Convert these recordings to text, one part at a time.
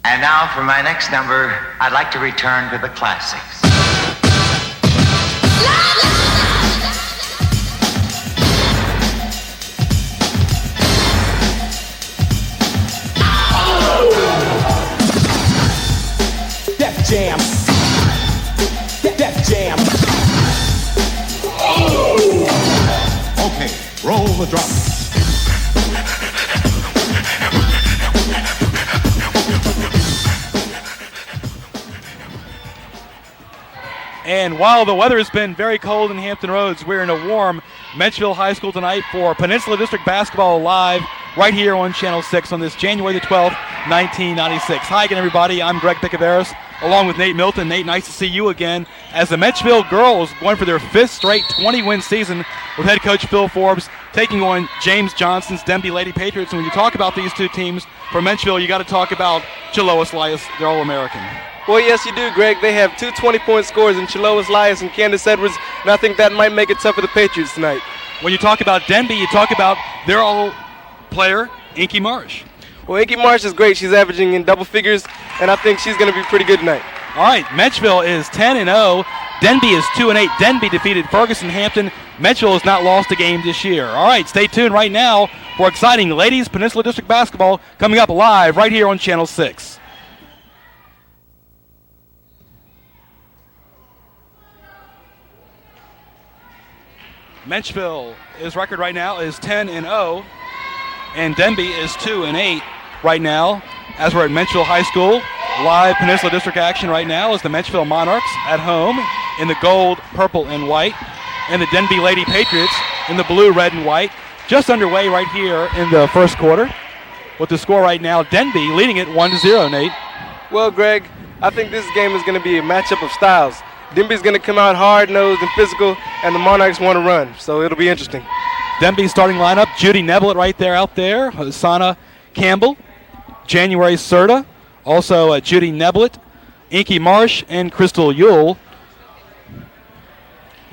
And now for my next number, I'd like to return to the classics. Def Jam. Def Jam. Okay, roll the drums. And while the weather has been very cold in Hampton Roads, we're in a warm Menchville High School tonight for Peninsula District Basketball Live right here on Channel 6 on this January the 12th, 1996. Hi again, everybody. I'm Greg Picaveras along with Nate Milton. Nate, nice to see you again as the Menchville girls going for their fifth straight 20-win season with head coach Phil Forbes taking on James Johnson's Denbigh Lady Patriots. And when you talk about these two teams for Menchville, you got to talk about Chilois Elias, their All-American. Well, yes, you do, Greg. They have two 20-point scores in Chilois Elias and Candace Edwards, and I think that might make it tough for the Patriots tonight. When you talk about Denbigh, you talk about their all-player, Inky Marsh. Well, Inky Marsh is great. She's averaging in double figures, and I think she's going to be pretty good tonight. All right, Menchville is 10-0. Denbigh is 2-8. Denbigh defeated Ferguson Hampton. Menchville has not lost a game this year. All right, stay tuned right now for exciting Ladies Peninsula District Basketball coming up live right here on Channel 6. Menchville, his record right now is 10-0, and Denbigh is 2-8 right now. As we're at Menchville High School, live Peninsula District action right now is the Menchville Monarchs at home in the gold, purple, and white, and the Denbigh Lady Patriots in the blue, red, and white. Just underway right here in the first quarter. With the score right now, Denbigh leading it 1-0, Nate. Well, Greg, I think this game is going to be a matchup of styles. Denbigh's going to come out hard-nosed and physical, and the Monarchs want to run, so it'll be interesting. Denbigh starting lineup, Judy Neblett right there out there, Hosanna Campbell, January Serta, also Judy Neblett, Inky Marsh, and Crystal Yule.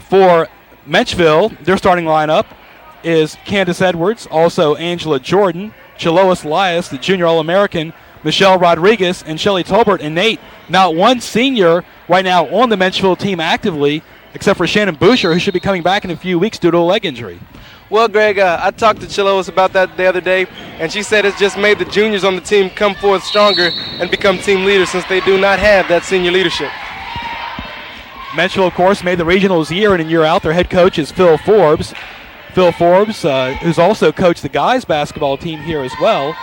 For Menchville, their starting lineup is Candace Edwards, also Angela Jordan, Chilois Elias, the junior All-American, Michelle Rodriguez, and Shelly Tolbert. And Nate, not one senior right now on the Menchville team actively, except for Shannon Boucher, who should be coming back in a few weeks due to a leg injury. Well, Greg, I talked to Chilois about that the other day, and she said it's just made the juniors on the team come forth stronger and become team leaders since they do not have that senior leadership. Menchville, of course, made the regionals year in and year out. Their head coach is Phil Forbes. Phil Forbes, who's also coached the guys' basketball team here as well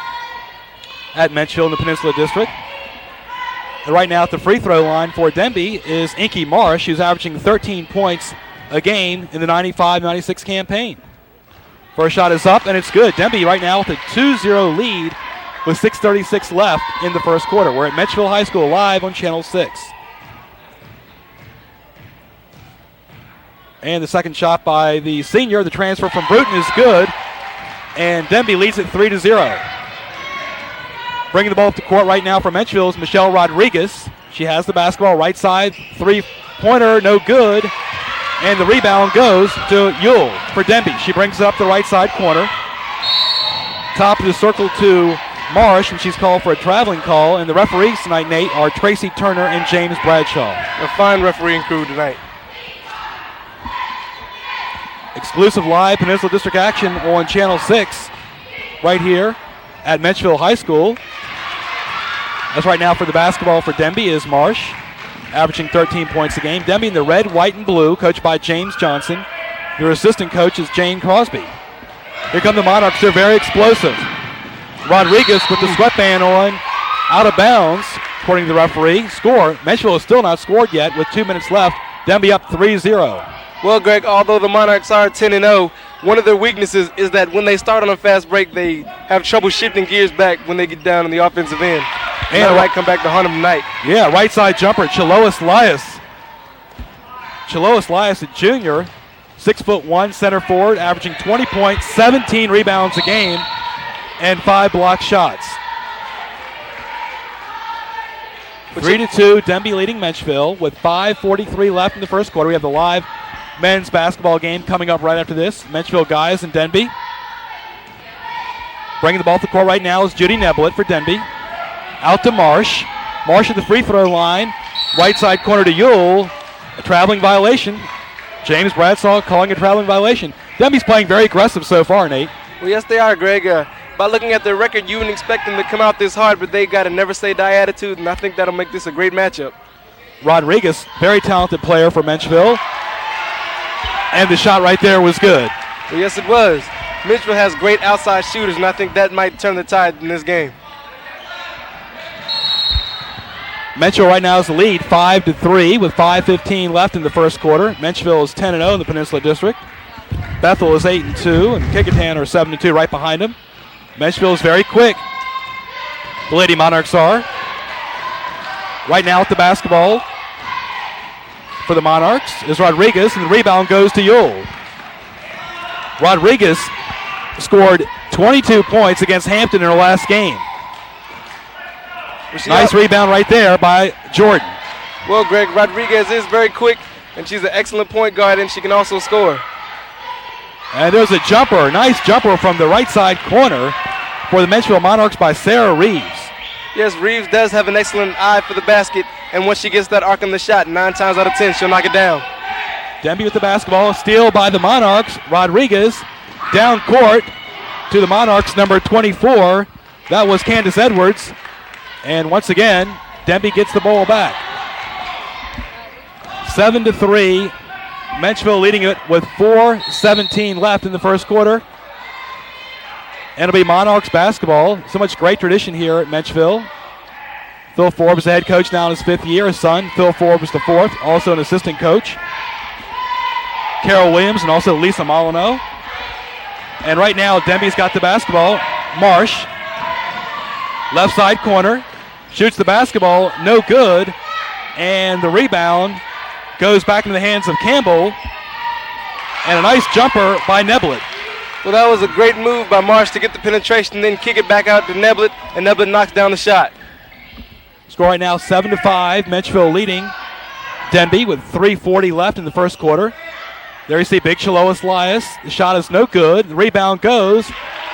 at Menchville in the Peninsula District. And right now at the free throw line for Denbigh is Inky Marsh, who's averaging 13 points a game in the 95-96 campaign. First shot is up, and it's good. Denbigh right now with a 2-0 lead with 6:36 left in the first quarter. We're at Menchville High School live on Channel 6. And the second shot by the senior, the transfer from Bruton, is good. And Denbigh leads it 3-0. Bringing the ball up the court right now for Menchville is Michelle Rodriguez. She has the basketball right side. Three-pointer, no good. And the rebound goes to Yule for Denbigh. She brings it up the right side corner. Top of the circle to Marsh, and she's called for a traveling call. And the referees tonight, Nate, are Tracy Turner and James Bradshaw. A fine refereeing crew tonight. Exclusive live Peninsula District action on Channel 6 right here at Menchville High School. As right now for the basketball for Denbigh is Marsh, averaging 13 points a game. Denbigh in the red, white, and blue, coached by James Johnson. Their assistant coach is Jane Crosby. Here come the Monarchs. They're very explosive. Rodriguez with the sweatband on, out of bounds, according to the referee. Score, Menchville has still not scored yet with 2 minutes left. Denbigh up 3-0. Well, Greg, although the Monarchs are 10-0, one of their weaknesses is that when they start on a fast break, they have trouble shifting gears back when they get down on the offensive end. And that might come back to haunt them tonight. Yeah, right side jumper, Chilois Elias. Chilois Elias, a junior, 6'1", center forward, averaging 20 points, 17 rebounds a game, and 5 block shots. 3-2, Denbigh leading Menchville with 5:43 left in the first quarter. We have the live men's basketball game coming up right after this. Menchville guys and Denbigh. Bringing the ball to the court right now is Judy Neblett for Denbigh. Out to Marsh. Marsh at the free throw line. Right side corner to Ewell. A traveling violation. James Bradshaw calling a traveling violation. Denby's playing very aggressive so far, Nate. Well, yes, they are, Greg. By looking at their record, you wouldn't expect them to come out this hard, but they got a never-say-die attitude, and I think that'll make this a great matchup. Rodriguez, very talented player for Menchville. And the shot right there was good. Well, yes, it was. Menchville has great outside shooters, and I think that might turn the tide in this game. Menchville right now is the lead, 5-3, with 5:15 left in the first quarter. Menchville is 10-0 in the Peninsula District. Bethel is 8-2, and Kecoughtan are 7-2 right behind them. Menchville is very quick. The Lady Monarchs are. Right now with the basketball for the Monarchs is Rodriguez, and the rebound goes to Ewell. Rodriguez scored 22 points against Hampton in her last game. Nice rebound right there by Jordan. Well, Greg, Rodriguez is very quick, and she's an excellent point guard, and she can also score. And there's a jumper, nice jumper from the right side corner for the Menchville Monarchs by Sarah Reeves. Yes, Reeves does have an excellent eye for the basket, and once she gets that arc on the shot, 9 times out of 10, she'll knock it down. Denbigh with the basketball, steal by the Monarchs. Rodriguez down court to the Monarchs, number 24. That was Candace Edwards. And once again, Denbigh gets the ball back. 7-3. Menchville leading it with 4:17 left in the first quarter. And it'll be Monarchs basketball. So much great tradition here at Menchville. Phil Forbes, the head coach now in his 5th year. His son, Phil Forbes the 4th, also an assistant coach. Carol Williams and also Lisa Molyneux. And right now, Denby's got the basketball. Marsh, left side corner, shoots the basketball, no good. And the rebound goes back into the hands of Campbell. And a nice jumper by Neblett. Well, that was a great move by Marsh to get the penetration, then kick it back out to Neblett, and Neblett knocks down the shot. Score right now 7-5. Menchville leading Denbigh with 3:40 left in the first quarter. There you see Big Chilois Elias. The shot is no good. The rebound goes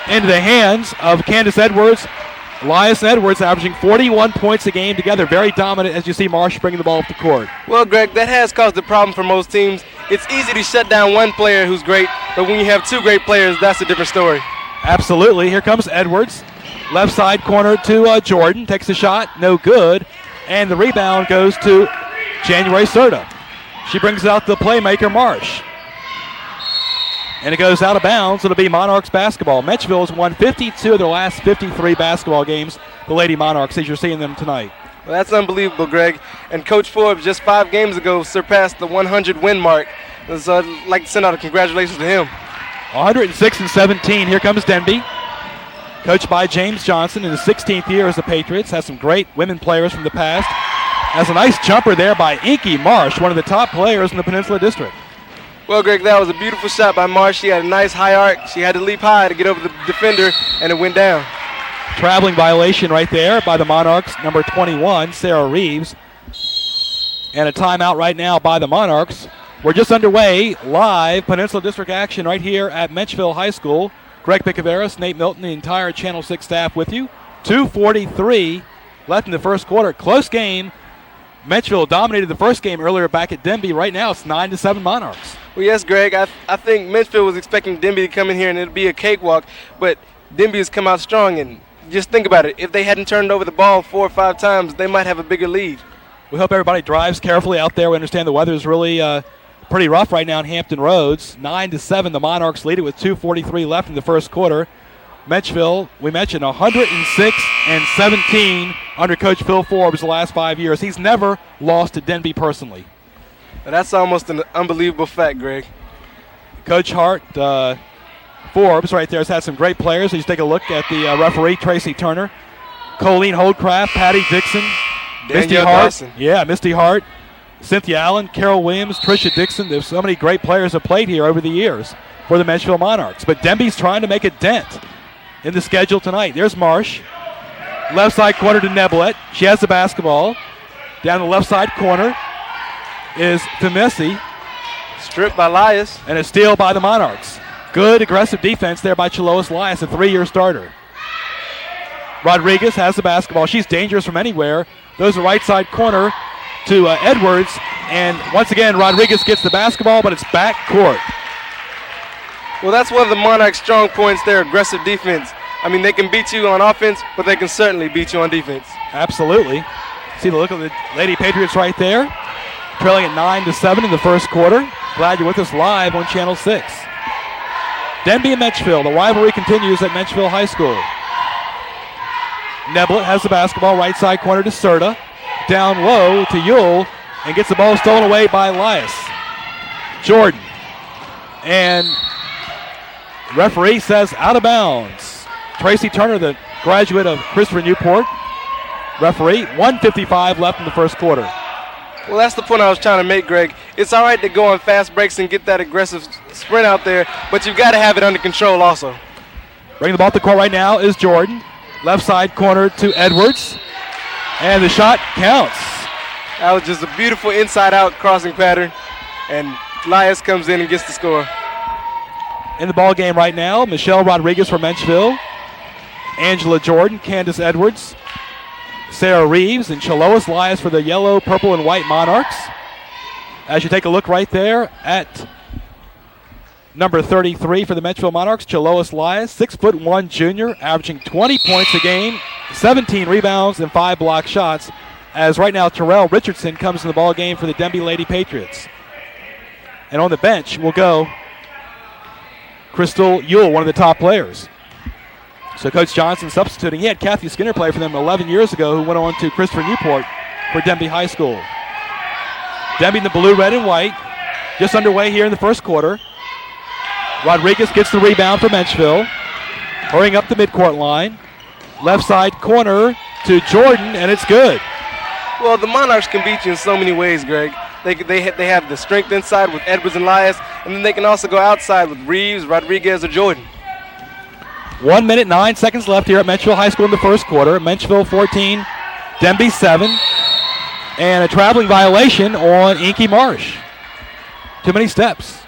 into the hands of Candace Edwards. Elias and Edwards averaging 41 points a game together. Very dominant as you see Marsh bringing the ball up the court. Well, Greg, that has caused a problem for most teams. It's easy to shut down one player who's great, but when you have 2 great players, that's a different story. Absolutely. Here comes Edwards. Left side corner to Jordan. Takes the shot. No good. And the rebound goes to January Serta. She brings out the playmaker, Marsh. And it goes out of bounds. It'll be Monarchs basketball. Menchville has won 52 of their last 53 basketball games. The Lady Monarchs, as you're seeing them tonight. Well, that's unbelievable, Greg. And Coach Forbes just 5 games ago surpassed the 100 win mark. So I'd like to send out a congratulations to him. 106-17. Here comes Denbigh. Coached by James Johnson in his 16th year as the Patriots. Has some great women players from the past. Has a nice jumper there by Inky Marsh, one of the top players in the Peninsula District. Well, Greg, that was a beautiful shot by Marsh. She had a nice high arc. She had to leap high to get over the defender, and it went down. Traveling violation right there by the Monarchs, number 21, Sarah Reeves. And a timeout right now by the Monarchs. We're just underway, live Peninsula District action right here at Menchville High School. Greg Picaveras, Nate Milton, the entire Channel 6 staff with you. 2:43 left in the first quarter. Close game. Menchville dominated the first game earlier back at Denbigh. Right now it's 9-7 Monarchs. Well, yes, Greg, I think Menchville was expecting Denbigh to come in here and it'll be a cakewalk, but Denbigh has come out strong, and just think about it. If they hadn't turned over the ball 4 or 5 times, they might have a bigger lead. We hope everybody drives carefully out there. We understand the weather is really pretty rough right now in Hampton Roads. 9-7, the Monarchs lead it with 2:43 left in the first quarter. Menchville, we mentioned 106-17 under Coach Phil Forbes the last 5 years. He's never lost to Denbigh personally. That's almost an unbelievable fact, Greg. Coach Hart, Forbes right there has had some great players. So you take a look at the referee, Tracy Turner, Colleen Holdcraft, Patty Dixon, Misty Hart. Dawson. Yeah, Misty Hart, Cynthia Allen, Carol Williams, Tricia Dixon. There's so many great players have played here over the years for the Menchville Monarchs. But Denby's trying to make a dent in the schedule tonight. There's Marsh. Left side corner to Neblett. She has the basketball. Down the left side corner is Femesi. Stripped by Elias. And a steal by the Monarchs. Good aggressive defense there by Chilois Elias, a 3-year starter. Rodriguez has the basketball. She's dangerous from anywhere. Goes to right side corner to Edwards. And once again, Rodriguez gets the basketball, but it's back court. Well, that's one of the Monarchs' strong points, their aggressive defense. I mean, they can beat you on offense, but they can certainly beat you on defense. Absolutely. See the look of the Lady Patriots right there. Trailing at 9-7 in the first quarter. Glad you're with us live on Channel 6. Denbigh and Menchville. The rivalry continues at Menchville High School. Neblett has the basketball, right side corner to Serta. Down low to Ewell, and gets the ball stolen away by Elias. Jordan. And referee says out of bounds. Tracy Turner, the graduate of Christopher Newport. Referee, 1:55 left in the first quarter. Well, that's the point I was trying to make, Greg. It's all right to go on fast breaks and get that aggressive sprint out there, but you've got to have it under control also. Bringing the ball to the court right now is Jordan. Left side corner to Edwards. And the shot counts. That was just a beautiful inside-out crossing pattern, and Elias comes in and gets the score. In the ball game right now, Michelle Rodriguez for Menchville, Angela Jordan, Candace Edwards, Sarah Reeves, and Chalois Elias for the yellow, purple, and white Monarchs. As you take a look right there at number 33 for the Menchville Monarchs, Chalois Elias, 6'1" junior, averaging 20 points a game, 17 rebounds, and 5 block shots. As right now, Terrell Richardson comes in the ball game for the Denbigh Lady Patriots. And on the bench will go Crystal Ewell, one of the top players. So Coach Johnson substituting. He had Kathy Skinner play for them 11 years ago, who went on to Christopher Newport for Denbigh High School. Denbigh in the blue, red, and white. Just underway here in the first quarter. Rodriguez gets the rebound for Menchville. Hurrying up the midcourt line. Left side corner to Jordan, and it's good. Well, the Monarchs can beat you in so many ways, Greg. They have the strength inside with Edwards and Elias, and then they can also go outside with Reeves, Rodriguez, or Jordan. 1 minute, 9 seconds left here at Menchville High School in the first quarter. Menchville 14, Denbigh 7. And a traveling violation on Inky Marsh. Too many steps.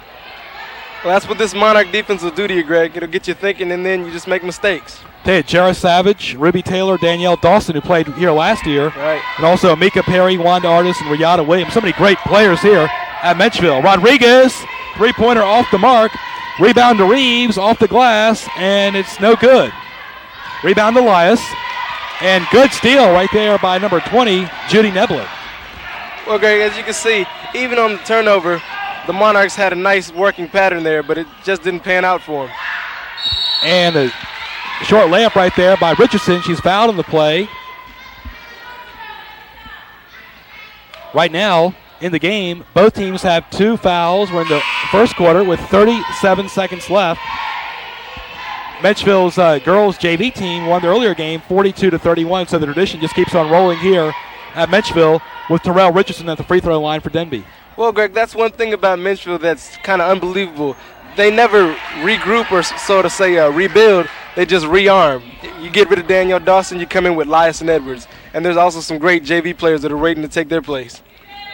Well, that's what this Monarch defense will do to you, Greg. It'll get you thinking, and then you just make mistakes. Jara Savage, Ruby Taylor, Danielle Dawson, who played here last year. Right. And also Mika Perry, Wanda Artis, and Riata Williams. So many great players here at Menchville. Rodriguez, three-pointer off the mark. Rebound to Reeves, off the glass, and it's no good. Rebound to Elias. And good steal right there by number 20, Judy Neblett. Well, Greg, as you can see, even on the turnover, the Monarchs had a nice working pattern there, but it just didn't pan out for them. And a short layup right there by Richardson. She's fouled in the play. Right now, in the game, both teams have 2 fouls. We're in the first quarter with 37 seconds left. Menchville's girls JV team won the earlier game 42-31, so the tradition just keeps on rolling here at Menchville with Terrell Richardson at the free throw line for Denbigh. Well, Greg, that's one thing about Menchville that's kind of unbelievable. They never regroup or so to say rebuild. They just rearm. You get rid of Danielle Dawson, you come in with Elias and Edwards. And there's also some great JV players that are waiting to take their place.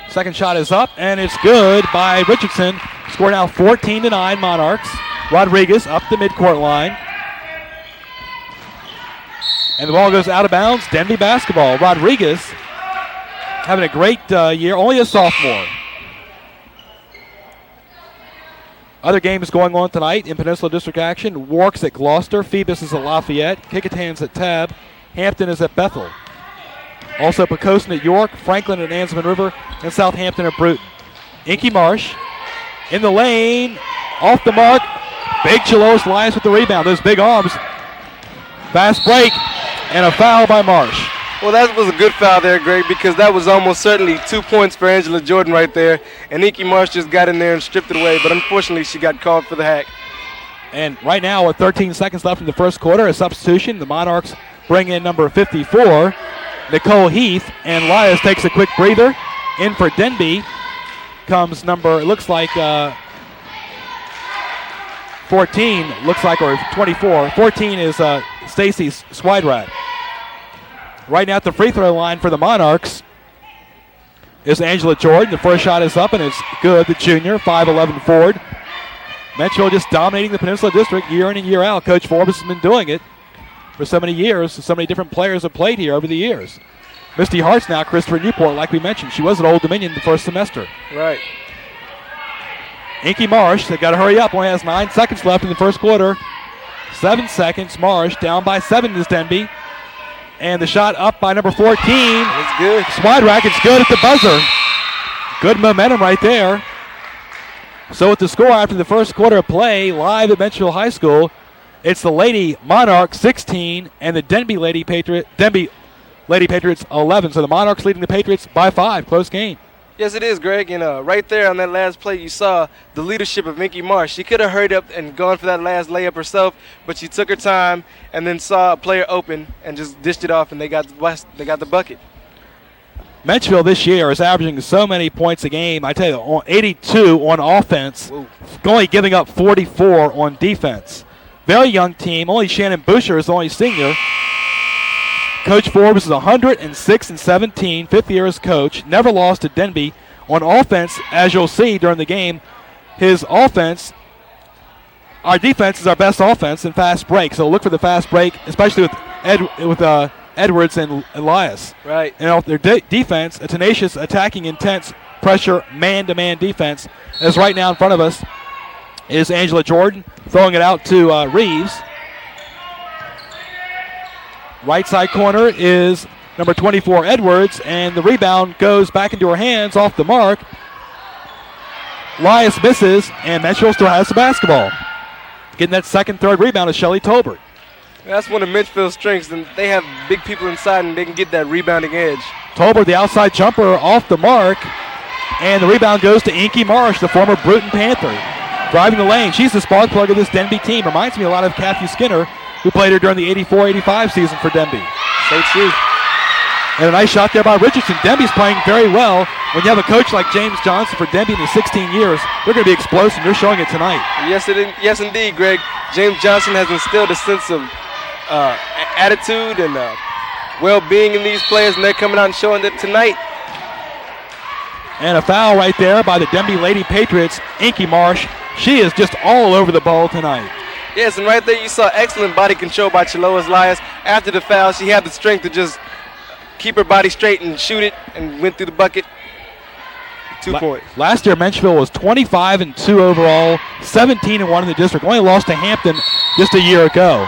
Second shot is up, and it's good by Richardson. Score now 14-9 Monarchs. Rodriguez up the midcourt line. And the ball goes out of bounds. Denbigh basketball. Rodriguez having a great year, only a sophomore. Other games going on tonight in Peninsula District action. Warwick's at Gloucester. Phoebus is at Lafayette. Kickatan's at Tab. Hampton is at Bethel. Also Pocosin at York, Franklin at Anziman River, and Southampton at Bruton. Inky Marsh in the lane, off the mark. Big Chalois Elias with the rebound. Those big arms. Fast break, and a foul by Marsh. Well, that was a good foul there, Greg, because that was almost certainly 2 points for Angela Jordan right there. And Inky Marsh just got in there and stripped it away, but unfortunately she got called for the hack. And right now with 13 seconds left in the first quarter, a substitution. The Monarchs bring in number 54, Nicole Heath, and Elias takes a quick breather. In for Denbigh comes number, it looks like 14, looks like, or 24. 14 is Stacy Swidrat. Right now at the free throw line for the Monarchs is Angela Jordan. The first shot is up, and it's good. The junior, 5'11" forward. Menchville just dominating the Peninsula District year in and year out. Coach Forbes has been doing it. for so many years. So many different players have played here over the years. Misty Hart's now Christopher Newport, like we mentioned. She was at Old Dominion the first semester. Right. Inky Marsh, they got to hurry up. Only has 9 seconds left in the first quarter. 7 seconds. Marsh down by 7 is Denbigh. And the shot up by number 14. That's good. Swide Racket's good at the buzzer. Good momentum right there. So with the score after the first quarter of play, live at Menchville High School, it's the Lady Monarchs 16 and the Denbigh Lady Patriots 11. So the Monarchs leading the Patriots by 5. Close game. Yes, it is, Greg. And right there on that last play, you saw the leadership of Inky Marsh. She could have hurried up and gone for that last layup herself, but she took her time and then saw a player open and just dished it off, and they got the bucket. Menchville this year is averaging so many points a game. I tell you, 82 on offense, only giving up 44 on defense. Very young team. Only Shannon Boucher is the only senior. Coach Forbes is 106-17, fifth year as coach. Never lost to Denbigh. On offense, as you'll see during the game, his offense, our defense is our best offense in fast break. So look for the fast break, especially with Edwards and Elias. Right. And their defense, a tenacious, attacking, intense pressure, man-to-man defense. As right now in front of us is Angela Jordan throwing it out to Reeves. Right side corner is number 24, Edwards, and the rebound goes back into her hands off the mark. Elias misses, and Menchville still has the basketball. Getting that second, third rebound is Shelly Tolbert. That's one of Menchville's strengths, and they have big people inside, and they can get that rebounding edge. Tolbert, the outside jumper, off the mark, and the rebound goes to Inky Marsh, the former Bruton Panther. Driving the lane. She's the spark plug of this Denbigh team. Reminds me a lot of Kathy Skinner, who played her during the 84-85 season for Denbigh. So true. And a nice shot there by Richardson. Denbigh's playing very well. When you have a coach like James Johnson for Denbigh in the 16 years, they're going to be explosive. They're showing it tonight. Yes, indeed, Greg. James Johnson has instilled a sense of attitude and well-being in these players, and they're coming out and showing it tonight. And a foul right there by the Denbigh Lady Patriots, Inky Marsh. She is just all over the ball tonight. Yes, and right there you saw excellent body control by Chiloa Elias. After the foul, she had the strength to just keep her body straight and shoot it, and went through the bucket. 2 points. Last year, Menchville was 25-2 overall, 17-1 in the district. Only lost to Hampton just a year ago.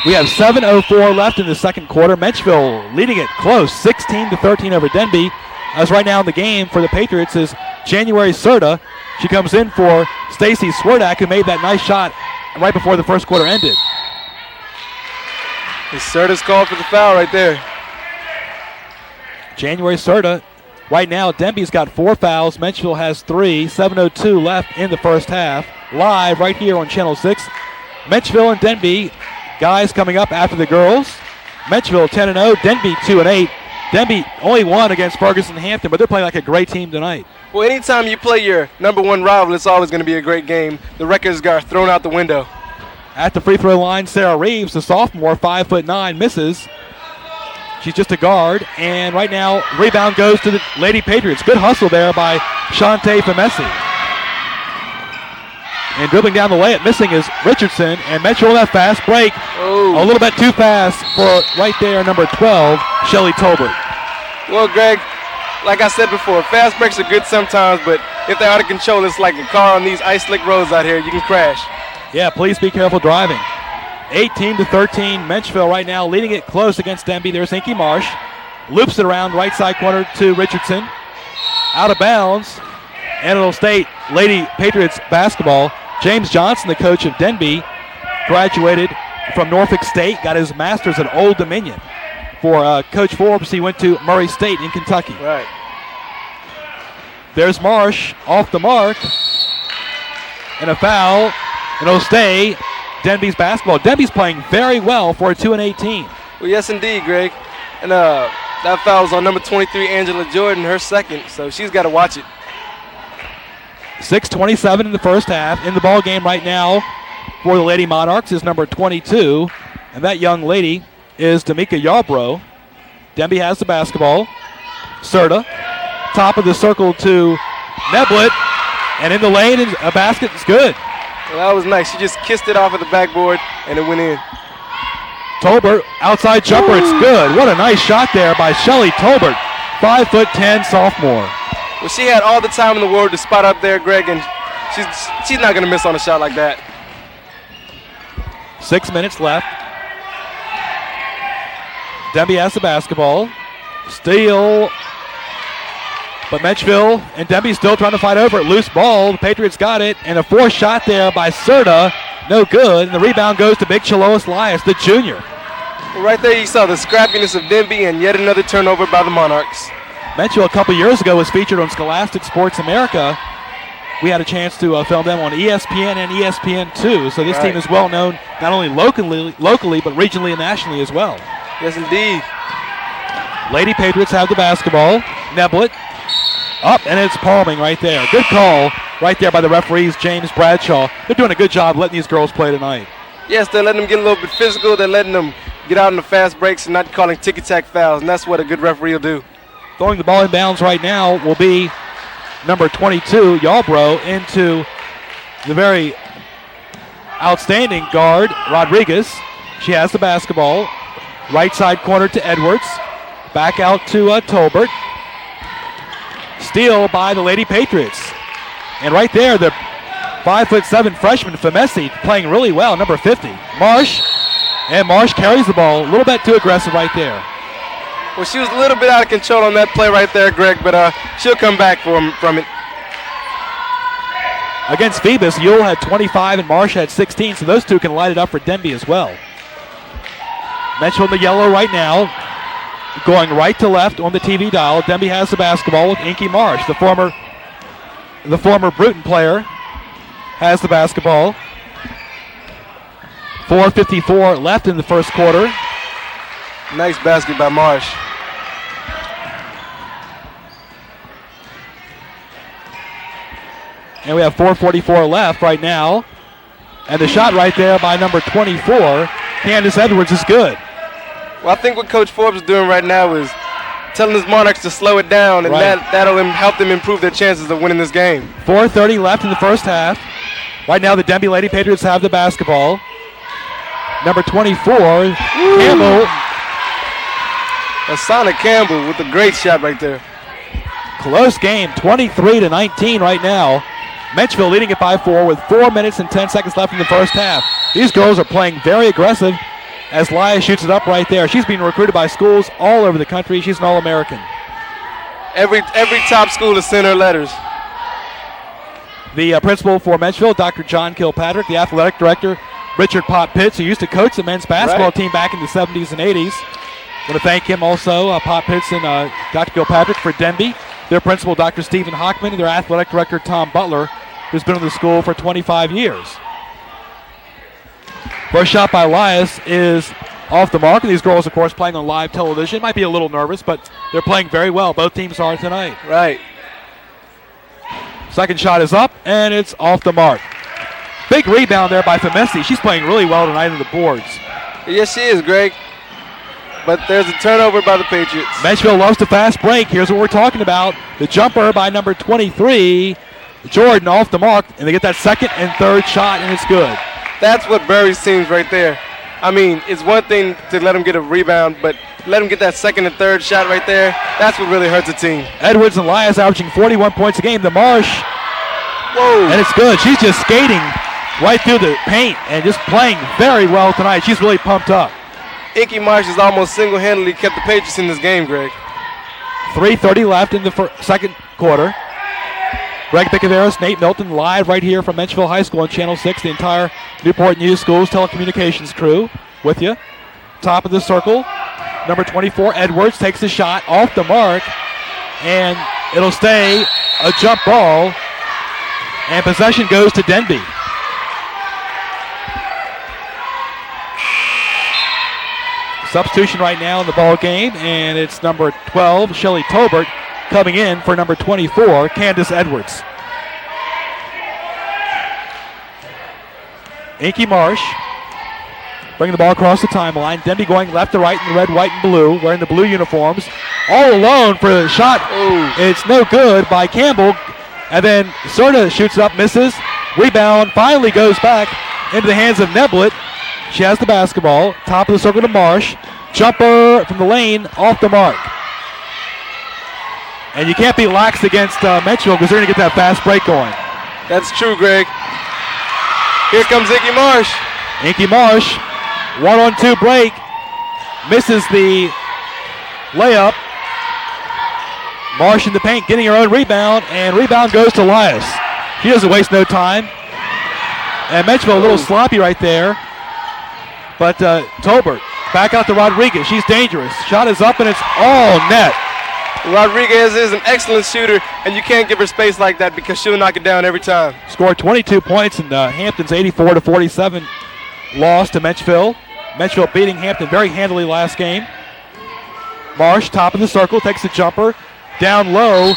We have 7:04 left in the second quarter. Menchville leading it close, 16-13 over Denbigh. As right now in the game for the Patriots is January Serta. She comes in for Stacy Swerdak, who made that nice shot right before the first quarter ended. Serta's called for the foul right there. January Serta. Right now, Denbigh's got 4 fouls. Menchville has 3. 7:02 left in the first half. Live right here on Channel 6. Menchville and Denbigh, guys coming up after the girls. Menchville 10-0, Denbigh 2-8. Denbigh only won against Ferguson Hampton, but they're playing like a great team tonight. Well, anytime you play your number one rival, it's always going to be a great game. The records got thrown out the window. At the free throw line, Sarah Reeves, the sophomore, 5'9", misses. She's just a guard, and right now, rebound goes to the Lady Patriots. Good hustle there by Shantae Famesi. And dribbling down the layup, missing is Richardson, and Metro that fast break. Oh. A little bit too fast for right there, number 12, Shelly Tolbert. Well, Greg, like I said before, fast breaks are good sometimes, but if they're out of control, it's like a car on these ice slick roads out here. You can crash. Yeah, please be careful driving. 18-13, Menchville right now leading it close against Denbigh. There's Inky Marsh. Loops it around right side corner to Richardson. Out of bounds. And it'll stay Lady Patriots basketball. James Johnson, the coach of Denbigh, graduated from Norfolk State, got his master's at Old Dominion. For Coach Forbes, he went to Murray State in Kentucky. Right. There's Marsh off the mark. And a foul. And it'll stay Denbigh's basketball. Denbigh's playing very well for a 2-18. Well, yes, indeed, Greg. And that foul was on number 23, Angela Jordan, her second, so she's got to watch it. 6:27 in the first half. In the ball game right now for the Lady Monarchs is number 22, and that young lady is D'Amica Yarbrough. Denbigh has the basketball. Serta, top of the circle to Neblett, and in the lane, a basket is good. Well, that was nice. She just kissed it off of the backboard, and it went in. Tolbert, outside jumper, it's good. What a nice shot there by Shelly Tolbert, 5'10" sophomore. Well, she had all the time in the world to spot up there, Greg, and she's not going to miss on a shot like that. 6 minutes left. Denbigh has the basketball. Steal. But Menchville and Denbigh still trying to fight over it. Loose ball. The Patriots got it. And a forced shot there by Serta. No good. And the rebound goes to Big Chilois Elias, the junior. Well, right there you saw the scrappiness of Denbigh and yet another turnover by the Monarchs. Menchville a couple years ago was featured on Scholastic Sports America. We had a chance to film them on ESPN and ESPN2. So this team is well known not only locally but regionally and nationally as well. Yes, indeed. Lady Patriots have the basketball. Neblett up, and it's palming right there. Good call right there by the referees, James Bradshaw. They're doing a good job letting these girls play tonight. Yes, they're letting them get a little bit physical. They're letting them get out in the fast breaks and not calling ticky-tack fouls, and that's what a good referee will do. Throwing the ball in bounds right now will be number 22, Yarbrough, into the very outstanding guard, Rodriguez. She has the basketball. Right side corner to Edwards. Back out to Tolbert. Steal by the Lady Patriots. And right there, the 5'7" freshman, Famesi, playing really well, number 50. Marsh. And Marsh carries the ball. A little bit too aggressive right there. Well, she was a little bit out of control on that play right there, Greg, but she'll come back from it. Against Phoebus, Ewell had 25 and Marsh had 16, so those two can light it up for Denbigh as well. Menchville in the yellow right now, going right to left on the TV dial. Denbigh has the basketball with Inky Marsh, the former Bruton player, has the basketball. 4:54 left in the first quarter. Nice basket by Marsh. And we have 4:44 left right now. And the shot right there by number 24, Candace Edwards, is good. Well, I think what Coach Forbes is doing right now is telling his Monarchs to slow it down, and that'll help them improve their chances of winning this game. 4:30 left in the first half. Right now the Denbigh Lady Patriots have the basketball. Number 24, Campbell. Asana Campbell with a great shot right there. Close game, 23-19 right now. Menchville leading it by 4 with 4 minutes and 10 seconds left in the first half. These girls are playing very aggressive as Laya shoots it up right there. She's being recruited by schools all over the country. She's an All-American. Every top school has sent her letters. The principal for Menchville, Dr. John Kilpatrick, the athletic director, Richard Pop Pitts, who used to coach the men's basketball team back in the 70s and 80s. I want to thank him also, Pop Pitts and Dr. Kilpatrick, for Denbigh. Their principal, Dr. Stephen Hockman, and their athletic director, Tom Butler, who's been in the school for 25 years. First shot by Elias is off the mark. And these girls, of course, playing on live television. Might be a little nervous, but they're playing very well. Both teams are tonight. Right. Second shot is up, and it's off the mark. Big rebound there by Famesi. She's playing really well tonight on the boards. Yes, she is, Greg. But there's a turnover by the Patriots. Menchville loves to fast break. Here's what we're talking about. The jumper by number 23, Jordan, off the mark, and they get that second and third shot, and it's good. That's what buries teams right there. I mean, it's one thing to let them get a rebound, but let them get that second and third shot right there. That's what really hurts a team. Edwards and Elias averaging 41 points a game. The Marsh, whoa, and it's good. She's just skating right through the paint and just playing very well tonight. She's really pumped up. Inky Marsh has almost single-handedly kept the Patriots in this game, Greg. 3:30 left in the second quarter. Greg Picaveras, Nate Milton, live right here from Menchville High School on Channel 6. The entire Newport News Schools telecommunications crew with you. Top of the circle, number 24, Edwards, takes the shot off the mark, and it'll stay a jump ball, and possession goes to Denbigh. Substitution right now in the ball game, and it's number 12, Shelly Tolbert, coming in for number 24, Candace Edwards. Inky Marsh bringing the ball across the timeline. Denbigh going left to right in the red, white, and blue, wearing the blue uniforms. All alone for the shot. Ooh. It's no good by Campbell. And then Serta shoots up, misses. Rebound finally goes back into the hands of Neblett. She has the basketball. Top of the circle to Marsh. Jumper from the lane, off the mark. And you can't be lax against Menchville because they're going to get that fast break going. That's true, Greg. Here comes Inky Marsh. Inky Marsh, 1-on-2 break. Misses the layup. Marsh in the paint getting her own rebound, and rebound goes to Elias. She doesn't waste no time. And Menchville a little sloppy right there. But Tolbert back out to Rodriguez. She's dangerous. Shot is up, and it's all net. Rodriguez is an excellent shooter, and you can't give her space like that because she'll knock it down every time. Scored 22 points in Hampton's 84-47 loss to Menchville. Menchville beating Hampton very handily last game. Marsh, top of the circle, takes the jumper. Down low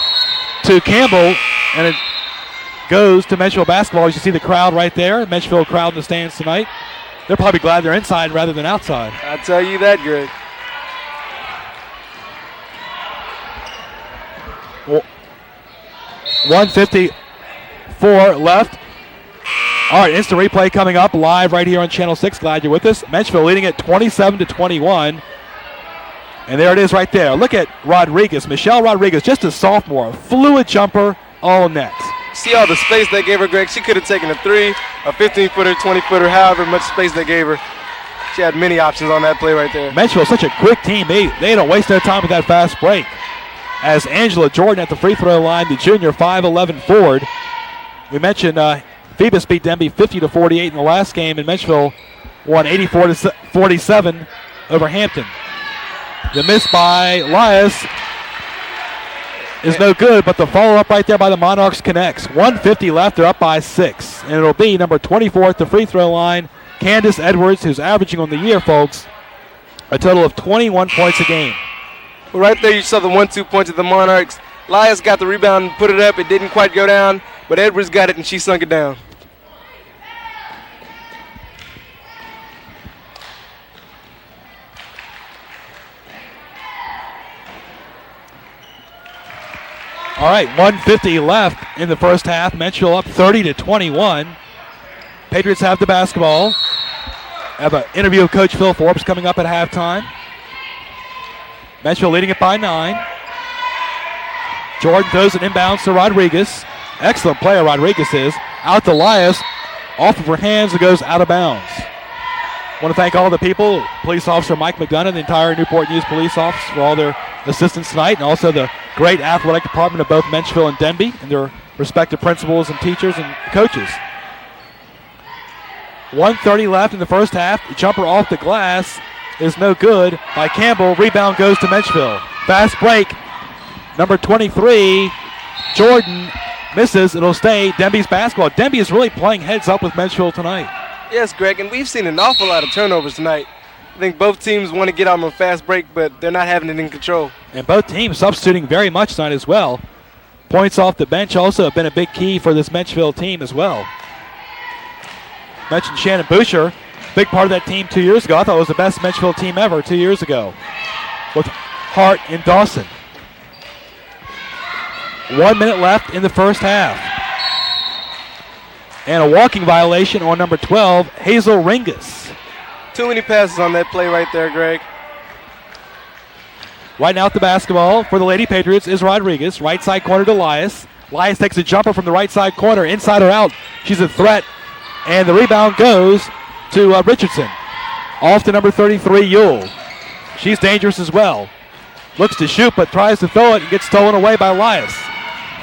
to Campbell, and it goes to Menchville basketball. As you see the crowd right there, Menchville crowd in the stands tonight. They're probably glad they're inside rather than outside. I tell you that, Greg. Well, 1:54 left. All right, instant replay coming up live right here on Channel 6. Glad you're with us. Menchville leading it 27-21. And there it is right there. Look at Rodriguez. Michelle Rodriguez, just a sophomore. Fluid jumper, all net. See all the space they gave her, Greg. She could have taken a 3, a 15-footer, 20-footer, however much space they gave her. She had many options on that play right there. Menchville, such a quick team. They don't waste their time with that fast break. As Angela Jordan at the free throw line, the junior 5'11" forward. We mentioned Phoebus beat Denbigh 50-48 in the last game, and Menchville won 84-47 over Hampton. The miss by Elias is no good, but the follow-up right there by the Monarchs connects. 1:50 left, they're up by 6. And it'll be number 24 at the free throw line, Candace Edwards, who's averaging on the year, folks, a total of 21 points a game. Well, right there you saw the 1-2 points of the Monarchs. Elias got the rebound and put it up. It didn't quite go down, but Edwards got it and she sunk it down. All right, 1:50 left in the first half. Menchville up 30-21. Patriots have the basketball. Have an interview with Coach Phil Forbes coming up at halftime. Menchville leading it by 9. Jordan throws it inbounds to Rodriguez. Excellent player Rodriguez is. Out to Elias. Off of her hands, it goes out of bounds. Want to thank all the people, Police Officer Mike McDonough, the entire Newport News Police Office for all their assistance tonight, and also the great athletic department of both Menchville and Denbigh and their respective principals and teachers and coaches. 1:30 left in the first half. The jumper off the glass is no good by Campbell. Rebound goes to Menchville. Fast break. Number 23, Jordan misses. It'll stay Denbigh's basketball. Denbigh is really playing heads up with Menchville tonight. Yes, Greg, and we've seen an awful lot of turnovers tonight. I think both teams want to get on a fast break, but they're not having it in control. And both teams substituting very much tonight as well. Points off the bench also have been a big key for this Menchville team as well. Mentioned Shannon Boucher, big part of that team 2 years ago. I thought it was the best Menchville team ever 2 years ago with Hart and Dawson. 1 minute left in the first half. And a walking violation on number 12, Hazel Ringus. Too many passes on that play right there, Greg. Right now at the basketball for the Lady Patriots is Rodriguez. Right side corner to Elias. Elias takes a jumper from the right side corner, inside or out. She's a threat. And the rebound goes to Richardson. Off to number 33, Yule. She's dangerous as well. Looks to shoot, but tries to throw it and gets stolen away by Elias.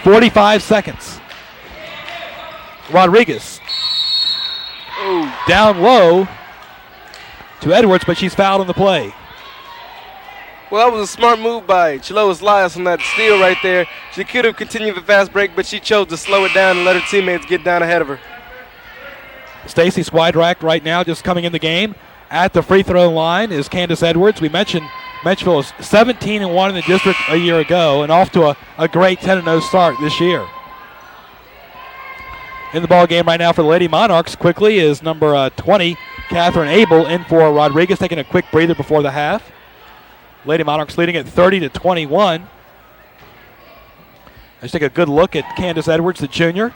45 seconds. Rodriguez. Ooh. Down low to Edwards, but she's fouled on the play. Well, that was a smart move by Chilois Elias on that steal right there. She could have continued the fast break, but she chose to slow it down and let her teammates get down ahead of her. Stacy Swidrak right now just coming in the game. At the free throw line is Candace Edwards. We mentioned Menchville is 17-1 in the district a year ago and off to a great 10-0 start this year. In the ball game right now for the Lady Monarchs quickly is number 20, Catherine Abel, in for Rodriguez, taking a quick breather before the half. Lady Monarchs leading at 30-21. Let's take a good look at Candace Edwards, the junior.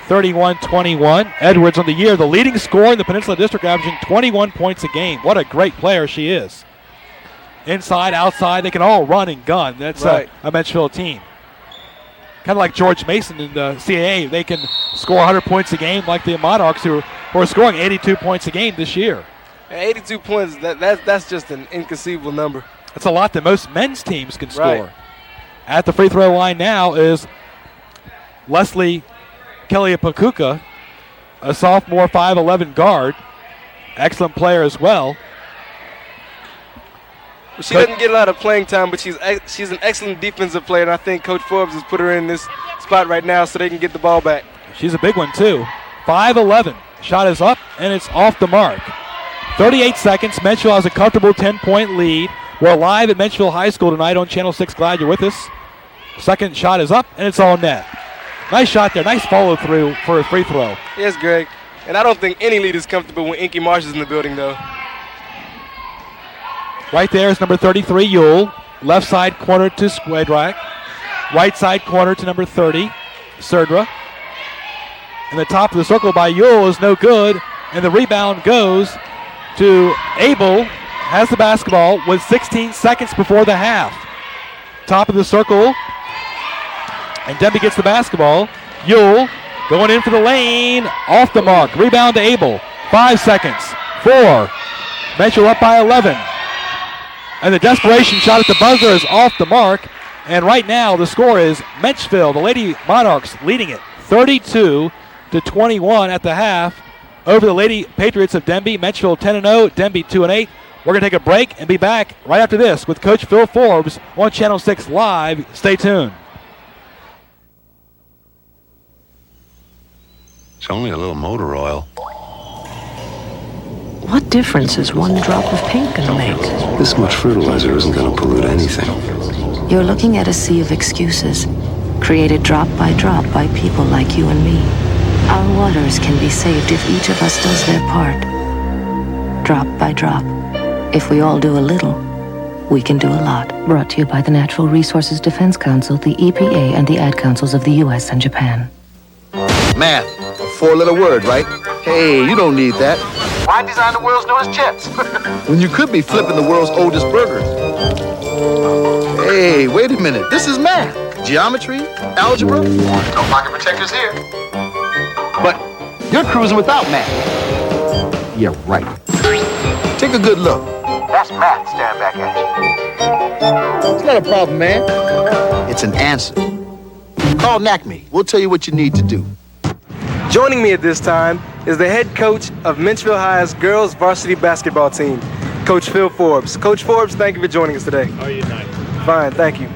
31-21. Edwards on the year, the leading scorer in the Peninsula District, averaging 21 points a game. What a great player she is. Inside, outside, they can all run and gun. That's right. A Menchville team. Kind of like George Mason in the CAA. They can score 100 points a game like the Monarchs, who are scoring 82 points a game this year. 82 points, that's just an inconceivable number. That's a lot that most men's teams can score. Right. At the free throw line now is Leslie Kelly-Pakuka, a sophomore 5'11 guard. Excellent player as well. She doesn't get a lot of playing time, but she's an excellent defensive player, and I think Coach Forbes has put her in this spot right now so they can get the ball back. She's a big one, too. 5'11. Shot is up, and it's off the mark. 38 seconds. Menchville has a comfortable 10-point lead. We're live at Menchville High School tonight on Channel 6. Glad you're with us. Second shot is up, and it's all net. Nice shot there. Nice follow-through for a free throw. Yes, Greg. And I don't think any lead is comfortable when Inky Marsh is in the building, though. Right there is number 33, Yule. Left side corner to Squadrak. Right side corner to number 30, Serdra. And the top of the circle by Yule is no good. And the rebound goes to Abel. Has the basketball with 16 seconds before the half. Top of the circle. And Denbigh gets the basketball. Yule going in for the lane. Off the mark. Rebound to Abel. 5 seconds. 4. Menchville up by 11. And the desperation shot at the buzzer is off the mark. And right now the score is Menchville, the Lady Monarchs, leading it 32-21 at the half over the Lady Patriots of Denbigh. Menchville 10-0, Denbigh 2-8. We're going to take a break and be back right after this with Coach Phil Forbes on Channel 6 Live. Stay tuned. It's only a little motor oil. What difference is one drop of paint going to make? This much fertilizer isn't going to pollute anything. You're looking at a sea of excuses, created drop by people like you and me. Our waters can be saved if each of us does their part. Drop by drop. If we all do a little, we can do a lot. Brought to you by the Natural Resources Defense Council, the EPA, and the Ad Councils of the U.S. and Japan. Math, a four-letter word, right? Hey, you don't need that. Why design the world's newest chips? When you could be flipping the world's oldest burgers. Hey, wait a minute. This is math. Geometry, algebra. No pocket protectors here. But you're cruising without math. Yeah, right. Take a good look. That's math staring back at you. It's not a problem, man. It's an answer. Call NACME. We'll tell you what you need to do. Joining me at this time is the head coach of Menchville High's girls varsity basketball team, Coach Phil Forbes. Coach Forbes, thank you for joining us today. How are you tonight? Fine, thank you.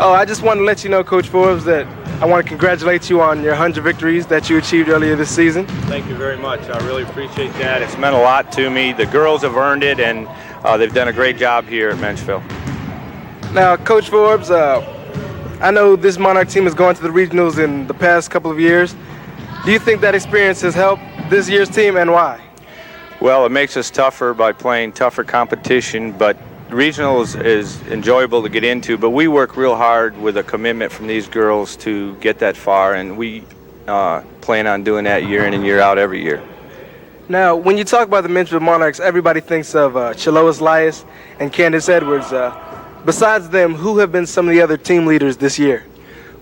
Oh, I just wanted to let you know, Coach Forbes, that I want to congratulate you on your 100 victories that you achieved earlier this season. Thank you very much. I really appreciate that. It's meant a lot to me. The girls have earned it, and they've done a great job here at Menchville. Now, Coach Forbes, I know this Monarch team has gone to the regionals in the past couple of years. Do you think that experience has helped this year's team, and why? Well, it makes us tougher by playing tougher competition, but regionals is enjoyable to get into, but we work real hard with a commitment from these girls to get that far, and we plan on doing that year in and year out every year. Now, when you talk about the Menchville Monarchs, everybody thinks of Chilois Lias and Candace Edwards. Besides them, who have been some of the other team leaders this year?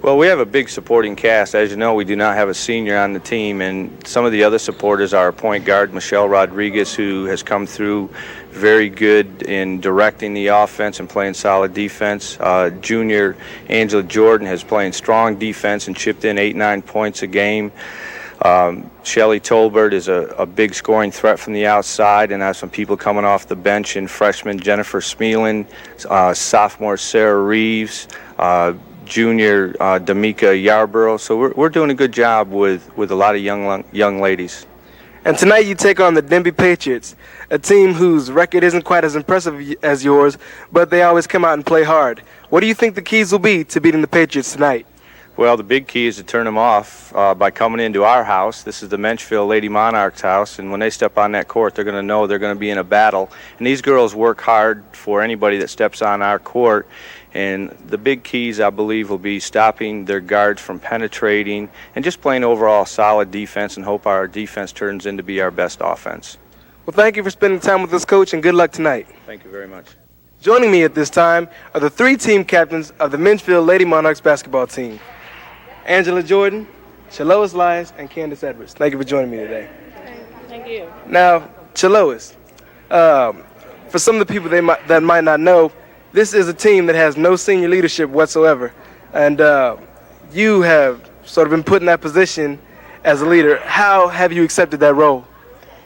Well, we have a big supporting cast. As you know, we do not have a senior on the team, and some of the other supporters are point guard Michelle Rodriguez, who has come through very good in directing the offense and playing solid defense. Junior Angela Jordan has playing strong defense and chipped in 8-9 points a game. Shelly Tolbert is a big scoring threat from the outside, and has some people coming off the bench in freshman Jennifer Smealin, sophomore Sarah Reeves, junior D'Amica Yarborough. So we're doing a good job with a lot of young ladies. And tonight you take on the Denbigh Patriots, a team whose record isn't quite as impressive as yours, but they always come out and play hard. What do you think the keys will be to beating the Patriots tonight? Well, the big key is to turn them off by coming into our house. This is the Menchville Lady Monarchs house, and when they step on that court, they're going to know they're going to be in a battle. And these girls work hard for anybody that steps on our court. And the big keys, I believe, will be stopping their guards from penetrating and just playing overall solid defense, and hope our defense turns into be our best offense. Well, thank you for spending time with us, Coach, and good luck tonight. Thank you very much. Joining me at this time are the 3 team captains of the Menchville Lady Monarchs basketball team: Angela Jordan, Chalois Lyons, and Candace Edwards. Thank you for joining me today. Thank you. Now, Chalois, for some of the people that might not know, this is a team that has no senior leadership whatsoever, and you have sort of been put in that position as a leader. How have you accepted that role?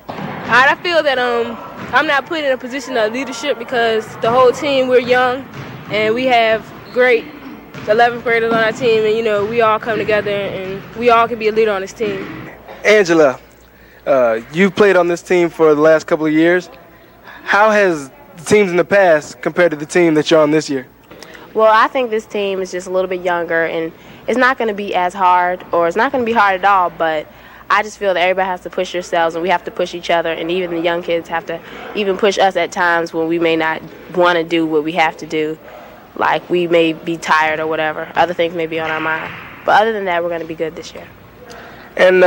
I feel that I'm not put in a position of leadership because the whole team, we're young, and we have great 11th graders on our team, and we all come together and we all can be a leader on this team. Angela, you've played on this team for the last couple of years. How has the teams in the past compared to the team that you're on this year? Well, I think this team is just a little bit younger, and it's not going to be as hard, or it's not going to be hard at all, but I just feel that everybody has to push themselves, and we have to push each other, and even the young kids have to even push us at times when we may not want to do what we have to do. Like, we may be tired or whatever. Other things may be on our mind. But other than that, we're going to be good this year. And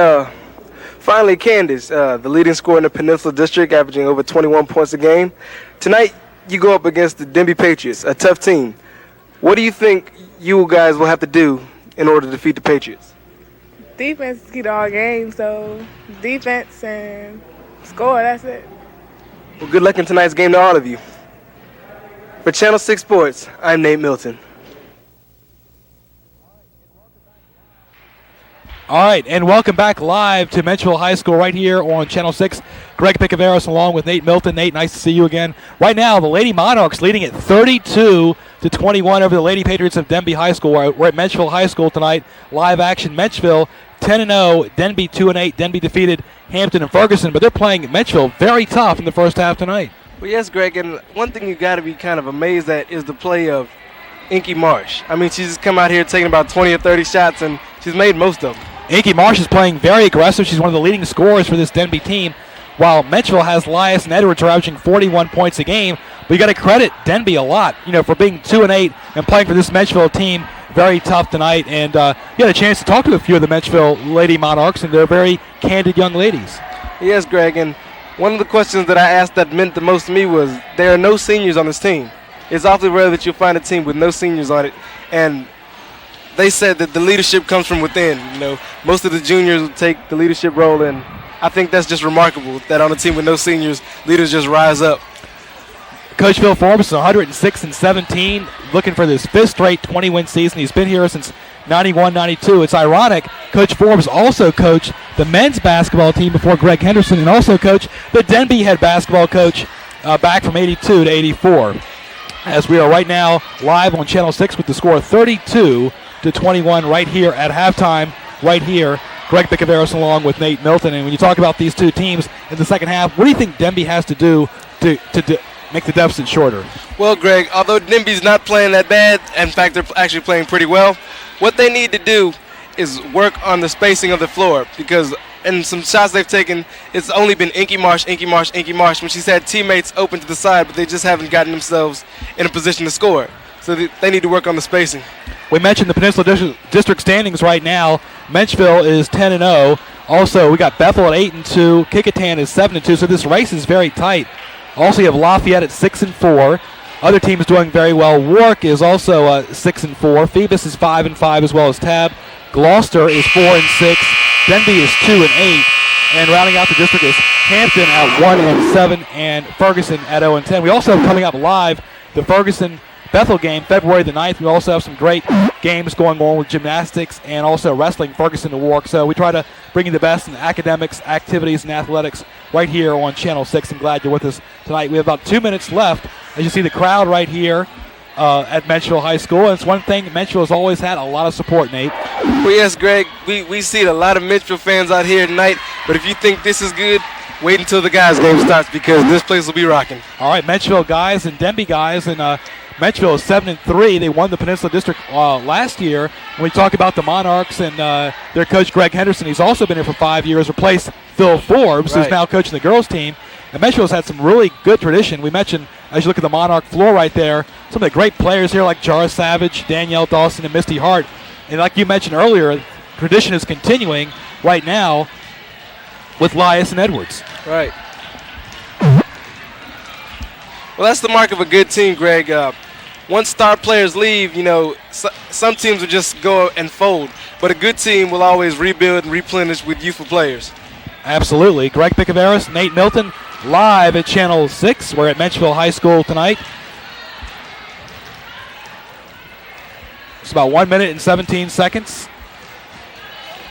finally, Candace, the leading scorer in the Peninsula District, averaging over 21 points a game. Tonight, you go up against the Denbigh Patriots, a tough team. What do you think you guys will have to do in order to defeat the Patriots? Defense is key to all games, so defense and score, that's it. Well, good luck in tonight's game to all of you. For Channel 6 Sports, I'm Nate Milton. All right, and welcome back live to Menchville High School right here on Channel 6. Greg Picaveros along with Nate Milton. Nate, nice to see you again. Right now, the Lady Monarchs leading at 32-21 over the Lady Patriots of Denbigh High School. We're at Menchville High School tonight. Live action, Menchville 10-0, Denbigh 2-8. Denbigh defeated Hampton and Ferguson, but they're playing Menchville very tough in the first half tonight. Well, yes, Greg, and one thing you got to be kind of amazed at is the play of Inky Marsh. I mean, she's just come out here taking about 20 or 30 shots, and she's made most of them. Inky Marsh is playing very aggressive. She's one of the leading scorers for this Denbigh team, while Menchville has Lyas and Edwards are averaging 41 points a game. But you got to credit Denbigh a lot, for being 2-8 and playing for this Menchville team. Very tough tonight, and you had a chance to talk to a few of the Menchville Lady Monarchs, and they're very candid young ladies. Yes, Greg, and one of the questions that I asked that meant the most to me was there are no seniors on this team. It's awfully rare that you'll find a team with no seniors on it, and they said that the leadership comes from within. Most of the juniors will take the leadership role, and I think that's just remarkable that on a team with no seniors, leaders just rise up. Coach Phil Forbes is 106-17, looking for this 5th straight 20-win season. He's been here since 91-92. It's ironic, Coach Forbes also coached the men's basketball team before Greg Henderson, and also coached the Denbigh head basketball coach back from 82 to 84. As we are right now live on Channel 6 with the score 32-21 right here at halftime, right here. Greg Picaveros along with Nate Milton. And when you talk about these two teams in the second half, what do you think Denbigh has to do to make the deficit shorter? Well, Greg, although Denbigh's not playing that bad, in fact, they're actually playing pretty well, what they need to do is work on the spacing of the floor, because in some shots they've taken, it's only been Inky Marsh, when she's had teammates open to the side, but they just haven't gotten themselves in a position to score. So they need to work on the spacing. We mentioned the Peninsula District standings right now. Menchville is 10-0. Also, we got Bethel at 8-2. Kickintan is 7-2, so this race is very tight. Also, you have Lafayette at 6-4. Other teams doing very well. Warwick is also 6-4. Phoebus is 5-5, as well as Tab. Gloucester is 4-6. Denbigh is 2-8. And rounding out the district is Hampton at 1-7 and Ferguson at 0-10. We also have coming up live the Ferguson Bethel game, February the 9th. We also have some great games going on with gymnastics and also wrestling, Ferguson to Warwick. So we try to bring you the best in academics, activities, and athletics right here on Channel 6. I'm glad you're with us tonight. We have about 2 minutes left. As you see the crowd right here at Menchville High School. And it's one thing, Menchville has always had a lot of support, Nate. Well, yes, Greg, we see a lot of Menchville fans out here tonight. But if you think this is good, wait until the guys' game starts, because this place will be rocking. All right, Menchville guys and Denbigh guys, and Menchville is 7-3. They won the Peninsula District last year. When we talk about the Monarchs and their coach Greg Henderson, he's also been here for 5 years, replaced Phil Forbes, who's now coaching the girls team. And Menchville's had some really good tradition. We mentioned, as you look at the Monarch floor right there, some of the great players here like Jara Savage, Danielle Dawson, and Misty Hart. And like you mentioned earlier, tradition is continuing right now with Lias and Edwards. Right. Well, that's the mark of a good team, Greg. Once star players leave, some teams will just go and fold. But a good team will always rebuild and replenish with youthful players. Absolutely. Greg Picaveras, Nate Milton, live at Channel 6. We're at Menchville High School tonight. It's about 1 minute and 17 seconds.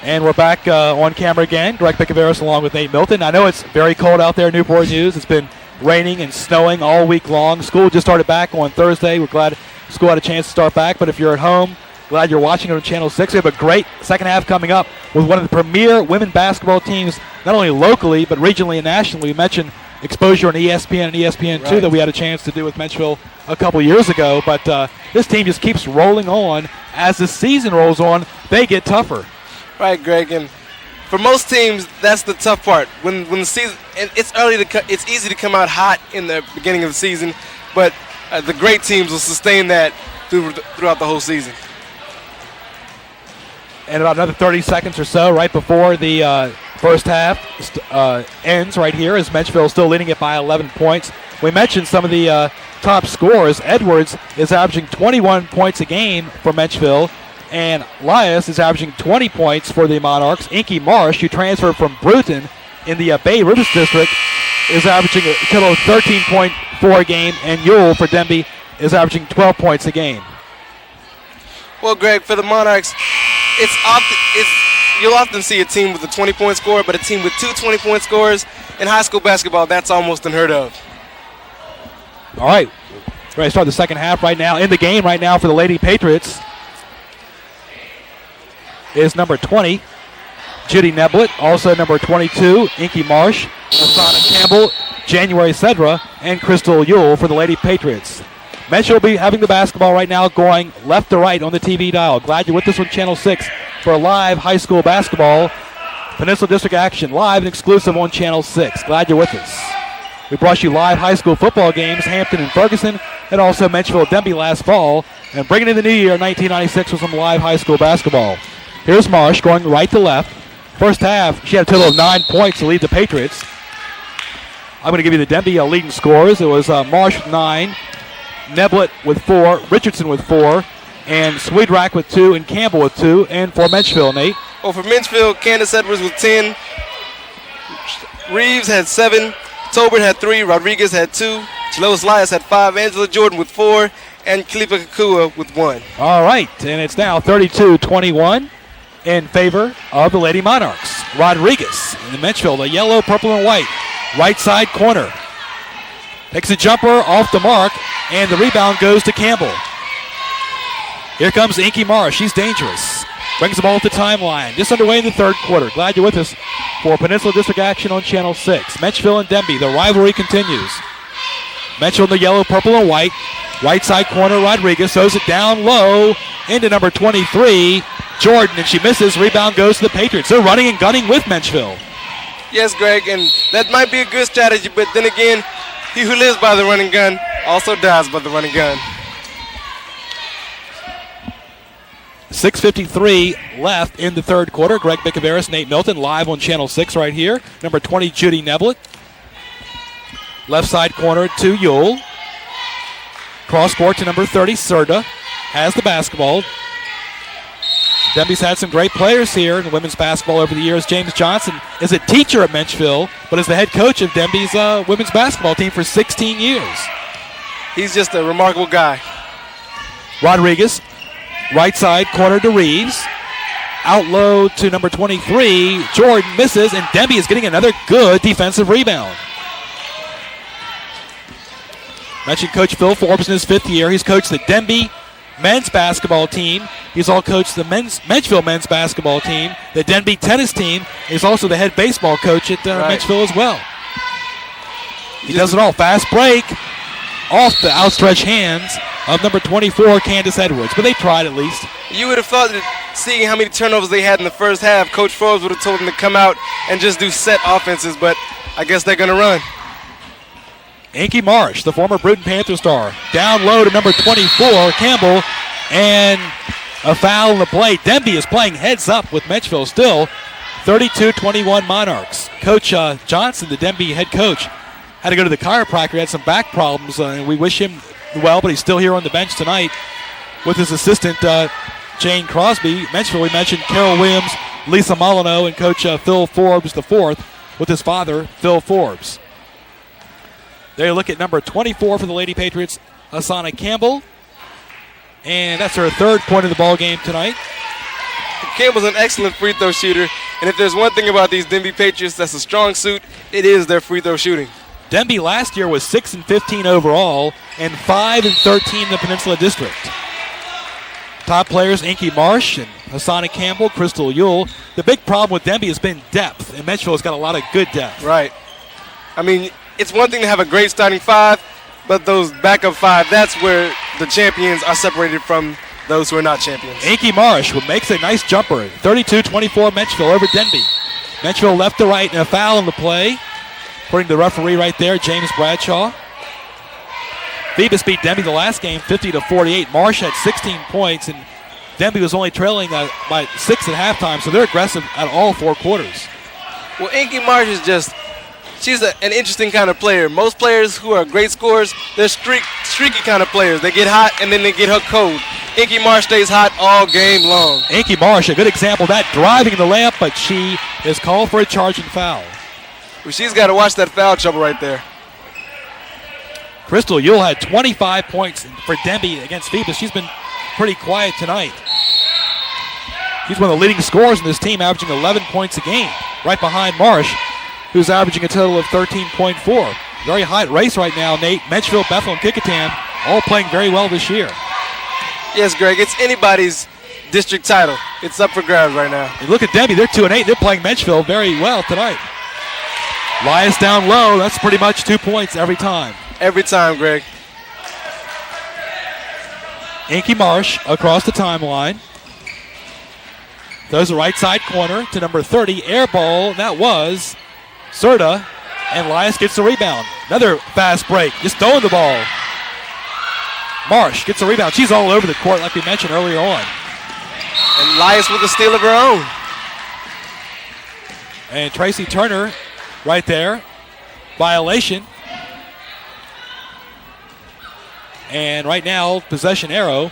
And we're back on camera again. Greg Picaveras along with Nate Milton. I know it's very cold out there, Newport News. It's been raining and snowing all week long. School just started back on Thursday. We're glad school had a chance to start back. But if you're at home, glad you're watching it on Channel 6. We have a great second half coming up with one of the premier women basketball teams, not only locally, but regionally and nationally. We mentioned exposure on ESPN and ESPN2 that we had a chance to do with Menchville a couple years ago. But this team just keeps rolling on. As the season rolls on, they get tougher. Right, Greg. And for most teams, that's the tough part. When the season, and it's it's easy to come out hot in the beginning of the season, but the great teams will sustain that throughout the whole season. And about another 30 seconds or so right before the first half ends right here, as Menchville is still leading it by 11 points. We mentioned some of the top scorers. Edwards is averaging 21 points a game for Menchville, and Lias is averaging 20 points for the Monarchs. Inky Marsh, who transferred from Bruton in the Bay Rivers District, is averaging a total of 13.4 a game, and Ewell for Denbigh is averaging 12 points a game. Well, Greg, for the Monarchs, you'll often see a team with a 20-point score, but a team with two 20-point scores in high school basketball, that's almost unheard of. All right, we're going to start the second half right now. In the game right now for the Lady Patriots is number 20, Judy Neblett. Also number 22, Inky Marsh, Asana Campbell, January Cedra, and Crystal Ewell for the Lady Patriots. Menchville will be having the basketball right now going left to right on the TV dial. Glad you're with us on Channel 6 for live high school basketball. Peninsula District action live and exclusive on Channel 6. Glad you're with us. We brought you live high school football games, Hampton and Ferguson, and also Menchville Denbigh last fall. And bringing in the new year, 1996, with some live high school basketball. Here's Marsh going right to left. First half, she had a total of 9 points to lead the Patriots. I'm going to give you the Denbigh leading scores. It was Marsh with 9, Neblett with 4, Richardson with 4, and Sweedrack with 2, and Campbell with 2. And for Menchville, Nate? Well, for Menchville, Candace Edwards with 10, Reeves had 7, Tolbert had 3, Rodriguez had 2, Lois Lias had 5, Angela Jordan with 4, and Khalifa Kakua with 1. All right, and it's now 32-21 in favor of the Lady Monarchs. Rodriguez in the Menchville, the yellow, purple, and white. Right side corner. Takes a jumper off the mark, and the rebound goes to Campbell. Here comes Inky Marsh. She's dangerous. Brings the ball at the timeline. Just underway in the third quarter. Glad you're with us for Peninsula District action on Channel 6. Menchville and Denbigh. The rivalry continues. Menchville in the yellow, purple, and white. Right side corner, Rodriguez throws it down low into number 23, Jordan, and she misses. Rebound goes to the Patriots. They're running and gunning with Menchville. Yes, Greg, and that might be a good strategy, but then again, he who lives by the running gun also dies by the running gun. 6:53 left in the third quarter. Greg Picaveras, Nate Milton, live on Channel 6 right here. Number 20, Judy Neblett. Left side corner to Ewell. Cross court to number 30, Serta. Has the basketball. Denbigh's had some great players here in women's basketball over the years. James Johnson is a teacher at Menchville, but is the head coach of Denbigh's women's basketball team for 16 years. He's just a remarkable guy. Rodriguez, right side corner to Reeves. Out low to number 23. Jordan misses, and Denbigh is getting another good defensive rebound. Mentioned Coach Phil Forbes in his 5th year. He's coached the Denbigh men's basketball team. He's all coached the Menchville men's basketball team, the Denbigh tennis team. He's also the head baseball coach at Menchville as well. He does it all. Fast break off the outstretched hands of number 24, Candace Edwards. But they tried at least. You would have thought that seeing how many turnovers they had in the first half, Coach Forbes would have told them to come out and just do set offenses, but I guess they're going to run. Inky Marsh, the former Bruton Panther star, down low to number 24, Campbell, and a foul in the play. Denbigh is playing heads up with Menchville still. 32-21 Monarchs. Coach Johnson, the Denbigh head coach, had to go to the chiropractor. He had some back problems, and we wish him well, but he's still here on the bench tonight with his assistant, Jane Crosby. Menchville, we mentioned Carol Williams, Lisa Molyneux, and Coach Phil Forbes IV with his father, Phil Forbes. They look at number 24 for the Lady Patriots, Asana Campbell. And that's her third point of the ball game tonight. Campbell's an excellent free throw shooter, and if there's one thing about these Denbigh Patriots that's a strong suit, it is their free throw shooting. Denbigh last year was 6-15 overall and 5-13 in the Peninsula District. Top players, Inky Marsh and Asana Campbell, Crystal Yule. The big problem with Denbigh has been depth, and Menchville's got a lot of good depth. Right. I mean, it's one thing to have a great starting five, but those backup five, that's where the champions are separated from those who are not champions. Inky Marsh makes a nice jumper. 32-24 Menchville over Denbigh. Menchville left to right and a foul in the play. According to the referee right there, James Bradshaw. Phoebus beat Denbigh the last game 50-48. Marsh had 16 points, and Denbigh was only trailing by 6 at halftime, so they're aggressive at all 4 quarters. Well, Inky Marsh is just, she's an interesting kind of player. Most players who are great scorers, they're streaky kind of players. They get hot and then they get hooked cold. Inky Marsh stays hot all game long. Inky Marsh, a good example of that, driving the layup, but she is called for a charging foul. Well, she's got to watch that foul trouble right there. Crystal Yule had 25 points for Denbigh against Phoebus. She's been pretty quiet tonight. She's one of the leading scorers in this team, averaging 11 points a game, right behind Marsh, who's averaging a total of 13.4. Very hot race right now, Nate. Menchville, Bethel, and Kickingham all playing very well this year. Yes, Greg, it's anybody's district title. It's up for grabs right now. And look at Denbigh, they're 2-8. They're playing Menchville very well tonight. Elias down low, that's pretty much 2 points every time. Every time, Greg. Inky Marsh across the timeline. Throws the right side corner to number 30. Air ball, that was Serta. And Elias gets the rebound. Another fast break, just throwing the ball. Marsh gets the rebound. She's all over the court like we mentioned earlier on. And Elias with a steal of her own. And Tracy Turner right there. Violation. And right now, possession arrow.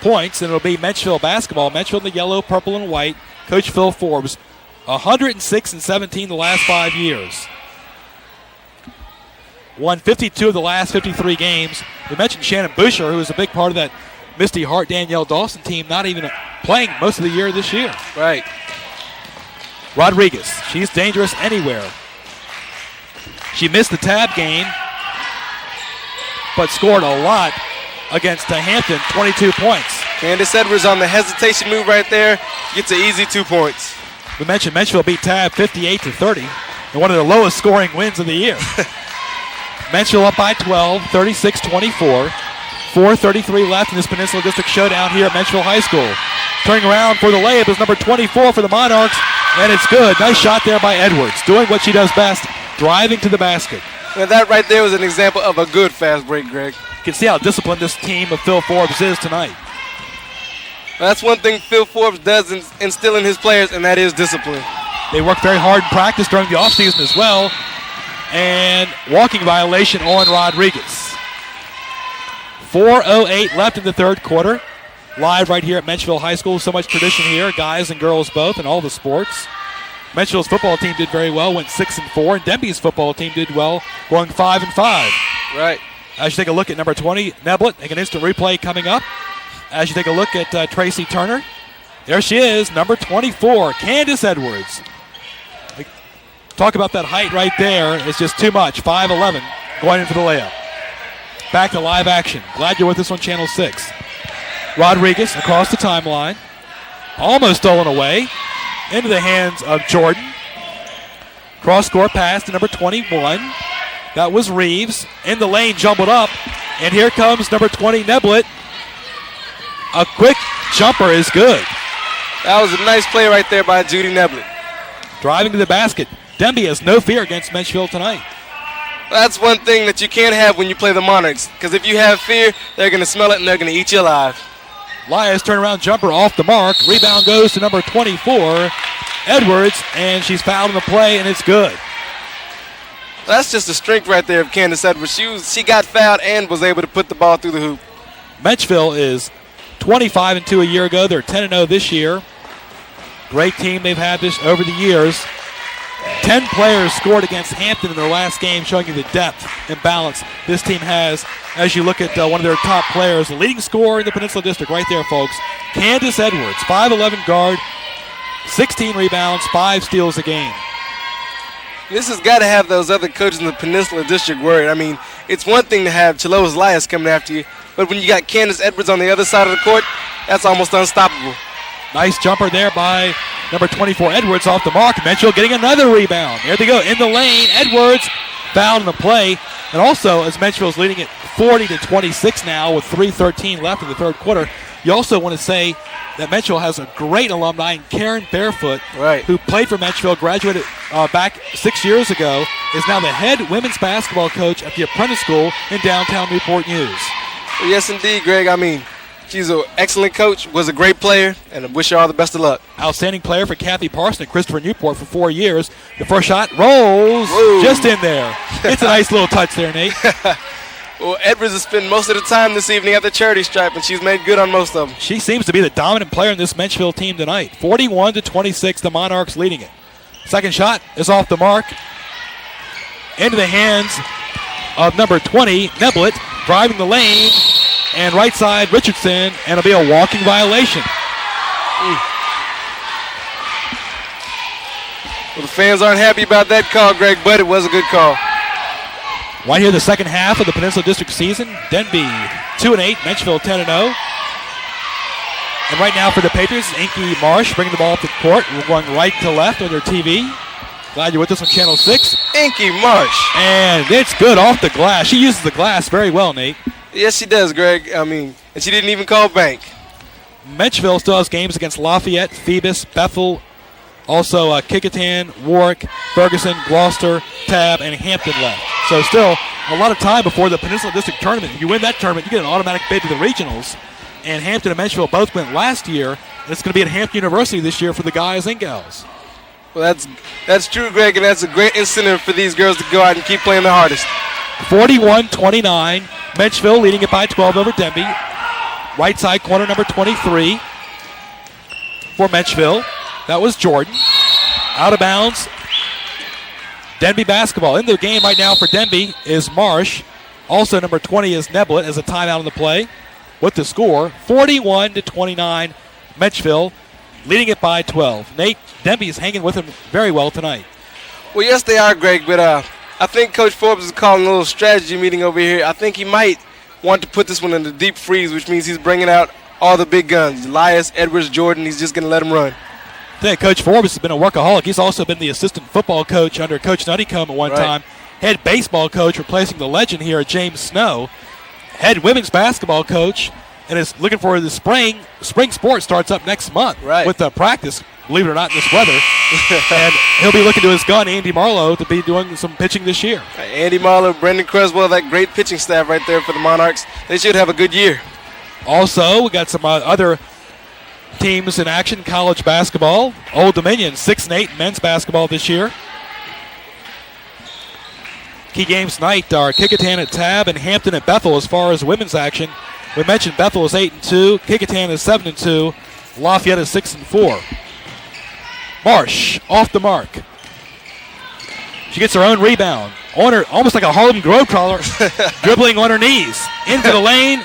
Points, and it'll be Menchville basketball. Menchville in the yellow, purple, and white. Coach Phil Forbes, 106-17 the last 5 years. Won 52 of the last 53 games. We mentioned Shannon Boucher, who was a big part of that Misty Hart, Danielle Dawson team, not even playing most of the year this year. Right. Rodriguez, she's dangerous anywhere. She missed the tab game, but scored a lot against Hampton, 22 points. Candace Edwards on the hesitation move right there, gets an easy 2 points. We mentioned Menchville beat Tab 58-30, and one of the lowest scoring wins of the year. Menchville up by 12, 36-24. 4:33 left in this Peninsula District showdown here at Menchville High School. Turning around for the layup is number 24 for the Monarchs, and it's good. Nice shot there by Edwards, doing what she does best, driving to the basket. And that right there was an example of a good fast break, Greg. You can see how disciplined this team of Phil Forbes is tonight. That's one thing Phil Forbes does instill in his players, and that is discipline. They work very hard in practice during the offseason as well. And walking violation on Rodriguez. 4:08 left in the third quarter. Live right here at Menchville High School. So much tradition here, guys and girls both, in all the sports. Menchville's football team did very well, went 6-4, and Denbigh's football team did well, going 5-5. Right. As you take a look at number 20, Neblett, an instant replay coming up. As you take a look at Tracy Turner, there she is, number 24, Candace Edwards. Talk about that height right there. It's just too much. 5'11", going in for the layup. Back to live action. Glad you're with us on Channel 6. Rodriguez across the timeline. Almost stolen away. Into the hands of Jordan. Cross-court pass to number 21. That was Reeves. In the lane, jumbled up. And here comes number 20, Neblet. A quick jumper is good. That was a nice play right there by Judy Neblet. Driving to the basket. Denbigh has no fear against Menchville tonight. That's one thing that you can't have when you play the Monarchs, because if you have fear, they're going to smell it and they're going to eat you alive. Lias turnaround jumper off the mark. Rebound goes to number 24, Edwards, and she's fouled in the play, and it's good. That's just the strength right there of Candace Edwards. She got fouled and was able to put the ball through the hoop. Menchville is 25-2 a year ago. They're 10-0 this year. Great team they've had this over the years. 10 players scored against Hampton in their last game, showing you the depth and balance this team has as you look at one of their top players, the leading scorer in the Peninsula District right there, folks. Candace Edwards, 5'11 guard, 16 rebounds, 5 steals a game. This has got to have those other coaches in the Peninsula District worried. I mean, it's one thing to have Chilo's Lias coming after you, but when you got Candace Edwards on the other side of the court, that's almost unstoppable. Nice jumper there by number 24, Edwards, off the mark. Menchville getting another rebound. There they go, in the lane. Edwards fouled in the play. And also, as Menchville's leading it 40-26 now with 3:13 left in the third quarter, you also want to say that Menchville has a great alumni in Karen Barefoot, who played for Menchville, graduated back 6 years ago, is now the head women's basketball coach at the Apprentice School in downtown Newport News. Well, yes, indeed, Greg. I mean, she's an excellent coach, was a great player, and I wish her all the best of luck. Outstanding player for Kathy Parson at Christopher Newport for 4 years. The first shot rolls just in there. It's a nice little touch there, Nate. Well, Edwards has spent most of the time this evening at the charity stripe, and she's made good on most of them. She seems to be the dominant player in this Menchville team tonight. 41-26, the Monarchs leading it. Second shot is off the mark. Into the hands of number 20, Neblet, driving the lane, and right side Richardson, and it'll be a walking violation. Well, the fans aren't happy about that call, Greg, but it was a good call. Right here, the second half of the Peninsula District season. Denbigh 2-8, Menchville 10-0. And right now for the Patriots, Inky Marsh bringing the ball up the court. We're going right to left on their TV. Glad you're with us on Channel 6. Inky Marsh. And it's good off the glass. She uses the glass very well, Nate. Yes, she does, Greg. I mean, and she didn't even call bank. Menchville still has games against Lafayette, Phoebus, Bethel, also Kickingham, Warwick, Ferguson, Gloucester, Tab, and Hampton left. So still a lot of time before the Peninsula District Tournament. If you win that tournament, you get an automatic bid to the regionals. And Hampton and Menchville both went last year. And it's going to be at Hampton University this year for the guys and gals. Well, that's true, Greg, and that's a great incentive for these girls to go out and keep playing their hardest. 41-29. Menchville leading it by 12 over Denbigh. Right side corner, number 23 for Menchville. That was Jordan. Out of bounds. Denbigh basketball. In the game right now for Denbigh is Marsh. Also number 20 is Neblet as a timeout on the play. With the score, 41-29. Menchville leading it by 12. Nate, Denbigh is hanging with him very well tonight. Well, yes, they are, Greg, but I think Coach Forbes is calling a little strategy meeting over here. I think he might want to put this one in the deep freeze, which means he's bringing out all the big guns. Elias, Edwards, Jordan, he's just going to let them run. I think Coach Forbes has been a workaholic. He's also been the assistant football coach under Coach Nuttycombe at one time. Head baseball coach replacing the legend here, James Snow. Head women's basketball coach, and is looking for the spring. Spring sports starts up next month with the practice, believe it or not, in this weather. And he'll be looking to his gun, Andy Marlowe, to be doing some pitching this year. Andy Marlowe, Brendan Creswell, that great pitching staff right there for the Monarchs. They should have a good year. Also, we got some other teams in action, college basketball. Old Dominion, 6-8 men's basketball this year. Key games tonight are Kickingham at Tab and Hampton at Bethel as far as women's action. We mentioned Bethel is 8-2, Kickingham is 7-2, Lafayette is 6-4. Marsh off the mark. She gets her own rebound. On her, almost like a Harlem Globetrotter, dribbling on her knees. Into the lane.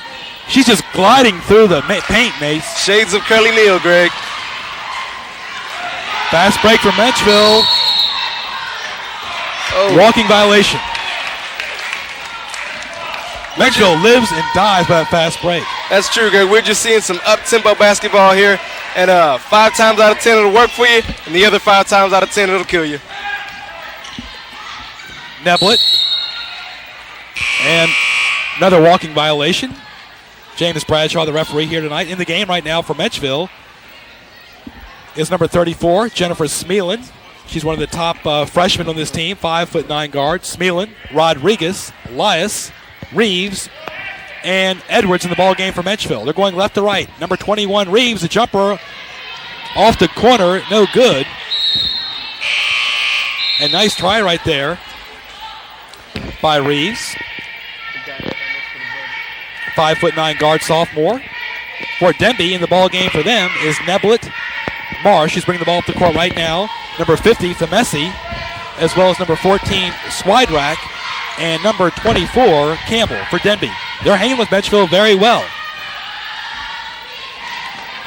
She's just gliding through the paint, Mace. Shades of Curly Neal, Greg. Fast break from Menchville. Walking violation. Menchville lives and dies by that fast break. That's true, Greg. We're just seeing some up-tempo basketball here. And 5 times out of 10 it'll work for you. And the other 5 times out of 10 it'll kill you. Neblet. And Another walking violation. James Bradshaw, the referee here tonight. In the game right now for Menchville is number 34, Jennifer Smeelan. She's one of the top freshmen on this team, 5'9" guard. Smeelan, Rodriguez, Elias, Reeves, and Edwards in the ball game for Menchville. They're going left to right. Number 21, Reeves, a jumper off the corner, no good. And nice try right there by Reeves. 5'9" guard sophomore. For Denbigh in the ball game for them is Neblett Marsh. He's bringing the ball up the court right now. Number 50, Famesi, as well as number 14, Swidrak, and number 24, Campbell for Denbigh. They're hanging with Menchville very well.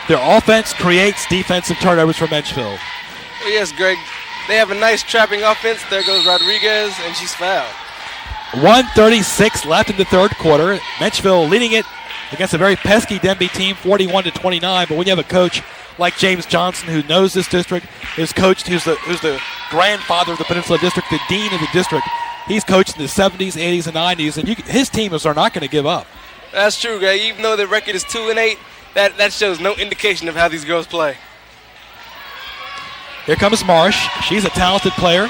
Their offense creates defensive turnovers for Menchville. Well, yes, Greg. They have a nice trapping offense. There goes Rodriguez, and she's fouled. 1:36 left in the third quarter. Menchville leading it against a very pesky Denbigh team, 41-29. But when you have a coach like James Johnson, who knows this district, is coached, who's the grandfather of the Peninsula District, the dean of the district. He's coached in the 70s, 80s, and 90s, and his teams are not going to give up. That's true, Greg. Even though the record is 2-8, that shows no indication of how these girls play. Here comes Marsh. She's a talented player.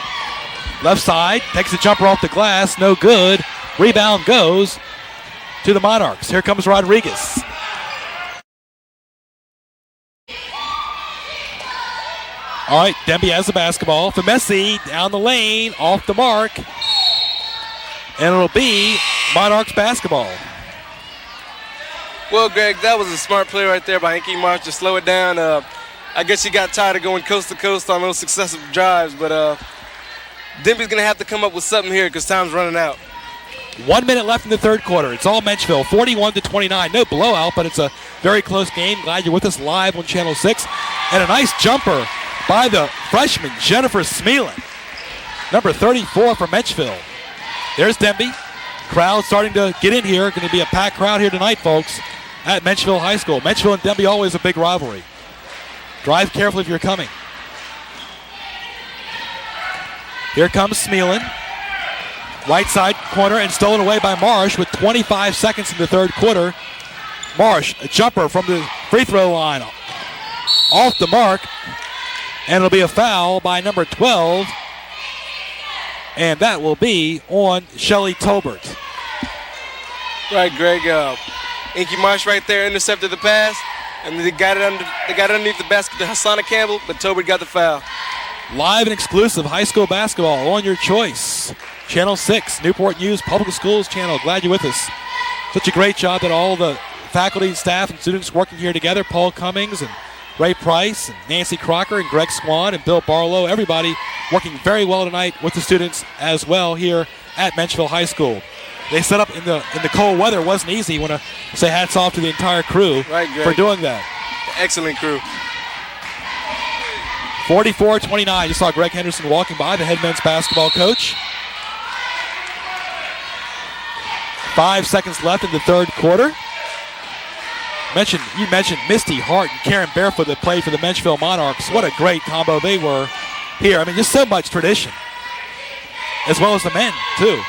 Left side, takes a jumper off the glass, no good. Rebound goes to the Monarchs. Here comes Rodriguez. All right, Denbigh has the basketball. Famesi down the lane, off the mark. And it'll be Monarchs basketball. Well, Greg, that was a smart play right there by Inky Marsh to slow it down. I guess she got tired of going coast to coast on those successive drives, but Denbigh's going to have to come up with something here because time's running out. 1 minute left in the third quarter. It's all Menchville, 41-29. No blowout, but it's a very close game. Glad you're with us live on Channel 6. And a nice jumper by the freshman, Jennifer Smeelan. Number 34 for Menchville. There's Denbigh. Crowd starting to get in here. Going to be a packed crowd here tonight, folks, at Menchville High School. Menchville and Denbigh always a big rivalry. Drive carefully if you're coming. Here comes Smeelan. Right side corner and stolen away by Marsh with 25 seconds in the third quarter. Marsh, a jumper from the free throw line. Off the mark. And it'll be a foul by number 12. And that will be on Shelly Tolbert. Right, Greg. Inky Marsh right there intercepted the pass. And they got it underneath the basket to Hassana Campbell, but Tolbert got the foul. Live and exclusive high school basketball on your choice. Channel 6, Newport News Public Schools channel. Glad you're with us. Such a great job that all the faculty, staff, and students working here together. Paul Cummings and Ray Price and Nancy Crocker and Greg Swan and Bill Barlow. Everybody working very well tonight with the students as well here at Menchville High School. They set up in the cold weather. It wasn't easy. Want to say hats off to the entire crew for doing that. Excellent crew. 44-29. You saw Greg Henderson walking by, the head men's basketball coach. 5 seconds left in the third quarter. You mentioned Misty Hart and Karen Barefoot that played for the Menchville Monarchs. What a great combo they were here. I mean, just so much tradition, as well as the men, too.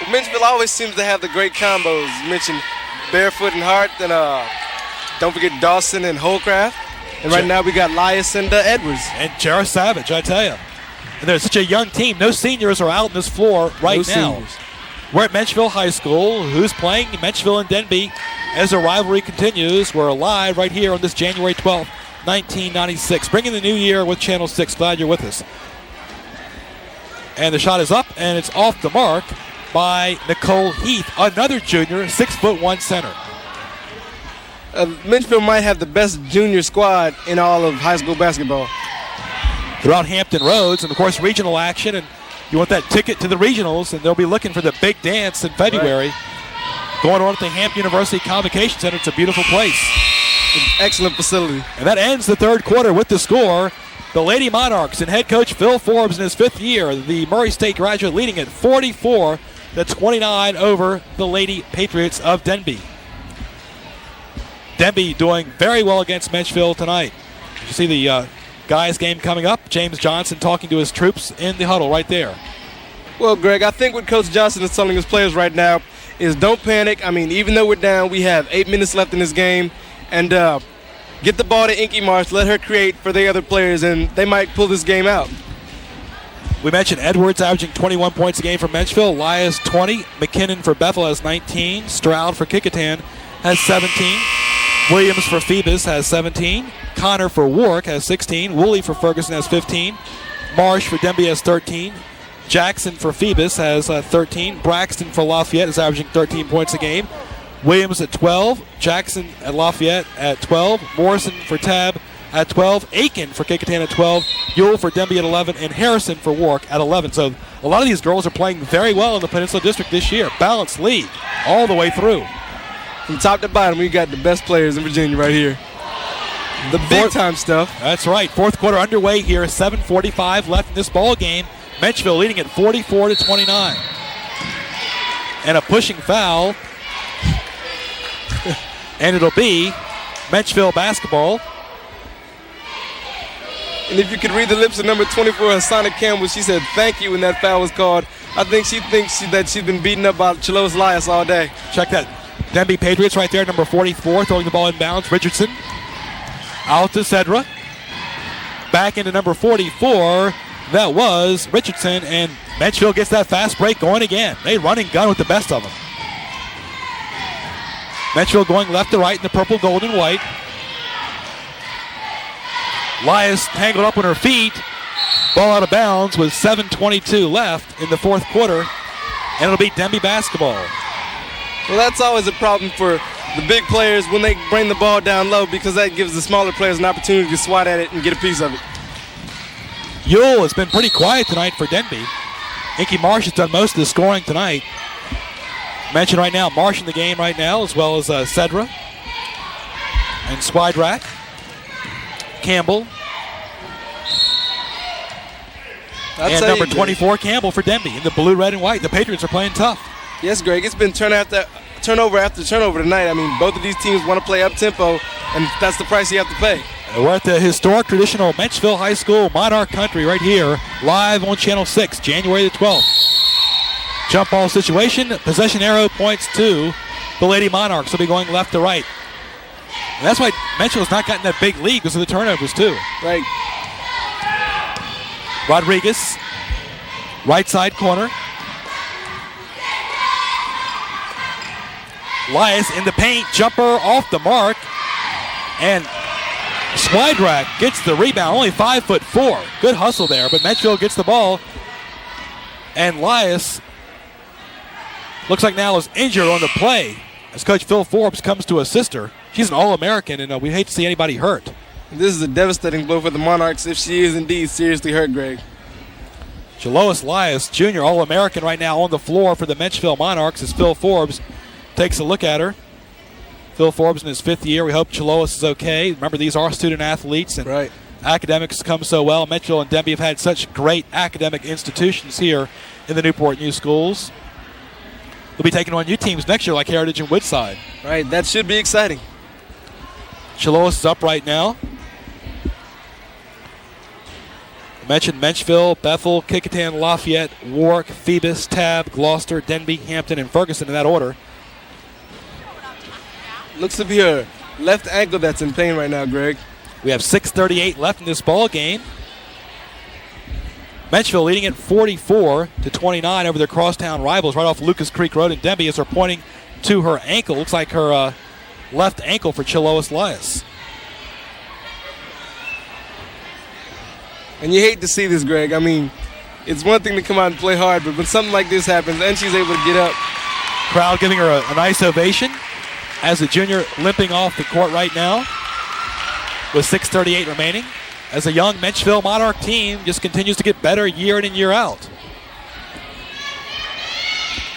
Well, Menchville always seems to have the great combos. You mentioned Barefoot and Hart, and don't forget Dawson and Holcraft. And right now we got Lias and Edwards. And Jarrah Savage, I tell you. And there's such a young team. No seniors are out on this floor right now. Seniors. We're at Menchville High School. Who's playing? Menchville and Denbigh. As the rivalry continues, we're live right here on this January 12th, 1996. Bringing the new year with Channel 6. Glad you're with us. And the shot is up, and it's off the mark by Nicole Heath, another junior, 6'1" center. Menchville might have the best junior squad in all of high school basketball. Throughout Hampton Roads, and of course regional action, and you want that ticket to the regionals, and they'll be looking for the big dance in February. Right. Going on at the Hampton University Convocation Center. It's a beautiful place. Excellent facility. And that ends the third quarter with the score. The Lady Monarchs and head coach Phil Forbes in his fifth year, the Murray State graduate, leading at 44-29 over the Lady Patriots of Denbigh. Denbigh doing very well against Menchville tonight. You see the guys game coming up. James Johnson talking to his troops in the huddle right there. Well, Greg, I think what Coach Johnson is telling his players right now is don't panic. I mean, even though we're down, we have 8 minutes left in this game. And get the ball to Inky Marsh, let her create for the other players, and they might pull this game out. We mentioned Edwards averaging 21 points a game for Menchville. Elias 20. McKinnon for Bethel has 19. Stroud for Kickingham has 17. Williams for Phoebus has 17. Connor for Warwick has 16. Woolley for Ferguson has 15. Marsh for Denbigh has 13. Jackson for Phoebus has 13. Braxton for Lafayette is averaging 13 points a game. Williams at 12. Jackson at Lafayette at 12. Morrison for Tab at 12. Aiken for Kickingham at 12. Ewell for Denbigh at 11. And Harrison for Warwick at 11. So a lot of these girls are playing very well in the Peninsula District this year. Balanced league all the way through. From top to bottom, we got the best players in Virginia right here. The big-time stuff. That's right. Fourth quarter underway here. 7:45 left in this ball game. Menchville leading at 44-29. And a pushing foul. And it'll be Menchville basketball. And if you could read the lips of number 24, Hassana Campbell, she said thank you when that foul was called. I think she thinks that she's been beaten up by Chilos Elias all day. Check that. Denbigh Patriots right there, number 44, throwing the ball inbounds. Richardson out to Cedra. Back into number 44. That was Richardson, and Menchville gets that fast break going again. They run and gun with the best of them. Menchville going left to right in the purple, gold, and white. Elias tangled up on her feet. Ball out of bounds with 7:22 left in the fourth quarter, and it'll be Denbigh basketball. Well, that's always a problem for the big players when they bring the ball down low, because that gives the smaller players an opportunity to swat at it and get a piece of it. Ewell has been pretty quiet tonight for Denbigh. Inky Marsh has done most of the scoring tonight. Mentioned right now, Marsh in the game right now, as well as Cedra and Swidrak. Campbell. And number 24, Campbell for Denbigh in the blue, red, and white. The Patriots are playing tough. Yes, Greg, it's been turnover after turnover tonight. I mean, both of these teams want to play up-tempo, and that's the price you have to pay. We're at the historic traditional Menchville High School Monarch Country right here, live on Channel 6, January the 12th. Jump ball situation, possession arrow points to the Lady Monarchs. Will be going left to right. And that's why Menchville's not gotten that big lead, because of the turnovers too. Right. Rodriguez, right side corner. Elias in the paint, jumper off the mark, and Swidrak gets the rebound, only 5'4". Good hustle there, but Menchville gets the ball, and Elias looks like now is injured on the play as Coach Phil Forbes comes to assist her. She's an All-American, and we hate to see anybody hurt. This is a devastating blow for the Monarchs if she is indeed seriously hurt, Greg. Jalois Elias, Jr., All-American right now on the floor for the Menchville Monarchs as Phil Forbes takes a look at her. Phil Forbes in his 5th year. We hope Jalois is okay. Remember, these are student athletes, and academics come so well. Menchville and Denbigh have had such great academic institutions here in the Newport New Schools. We'll be taking on new teams next year like Heritage and Woodside. Right, that should be exciting. Jalois is up right now. I mentioned Menchville, Bethel, Kickingham, Lafayette, Warwick, Phoebus, Tab, Gloucester, Denbigh, Hampton, and Ferguson in that order. Looks to be her left ankle that's in pain right now, Greg. We have 6:38 left in this ball game. Menchville leading at 44-29 over their crosstown rivals right off Lucas Creek Road in Denbigh as they're pointing to her ankle. Looks like her left ankle for Chilois Elias. And you hate to see this, Greg. I mean, it's one thing to come out and play hard, but when something like this happens and she's able to get up. Crowd giving her a nice ovation as the junior limping off the court right now with 6:38 remaining. As a young Menchville Monarch team just continues to get better year in and year out.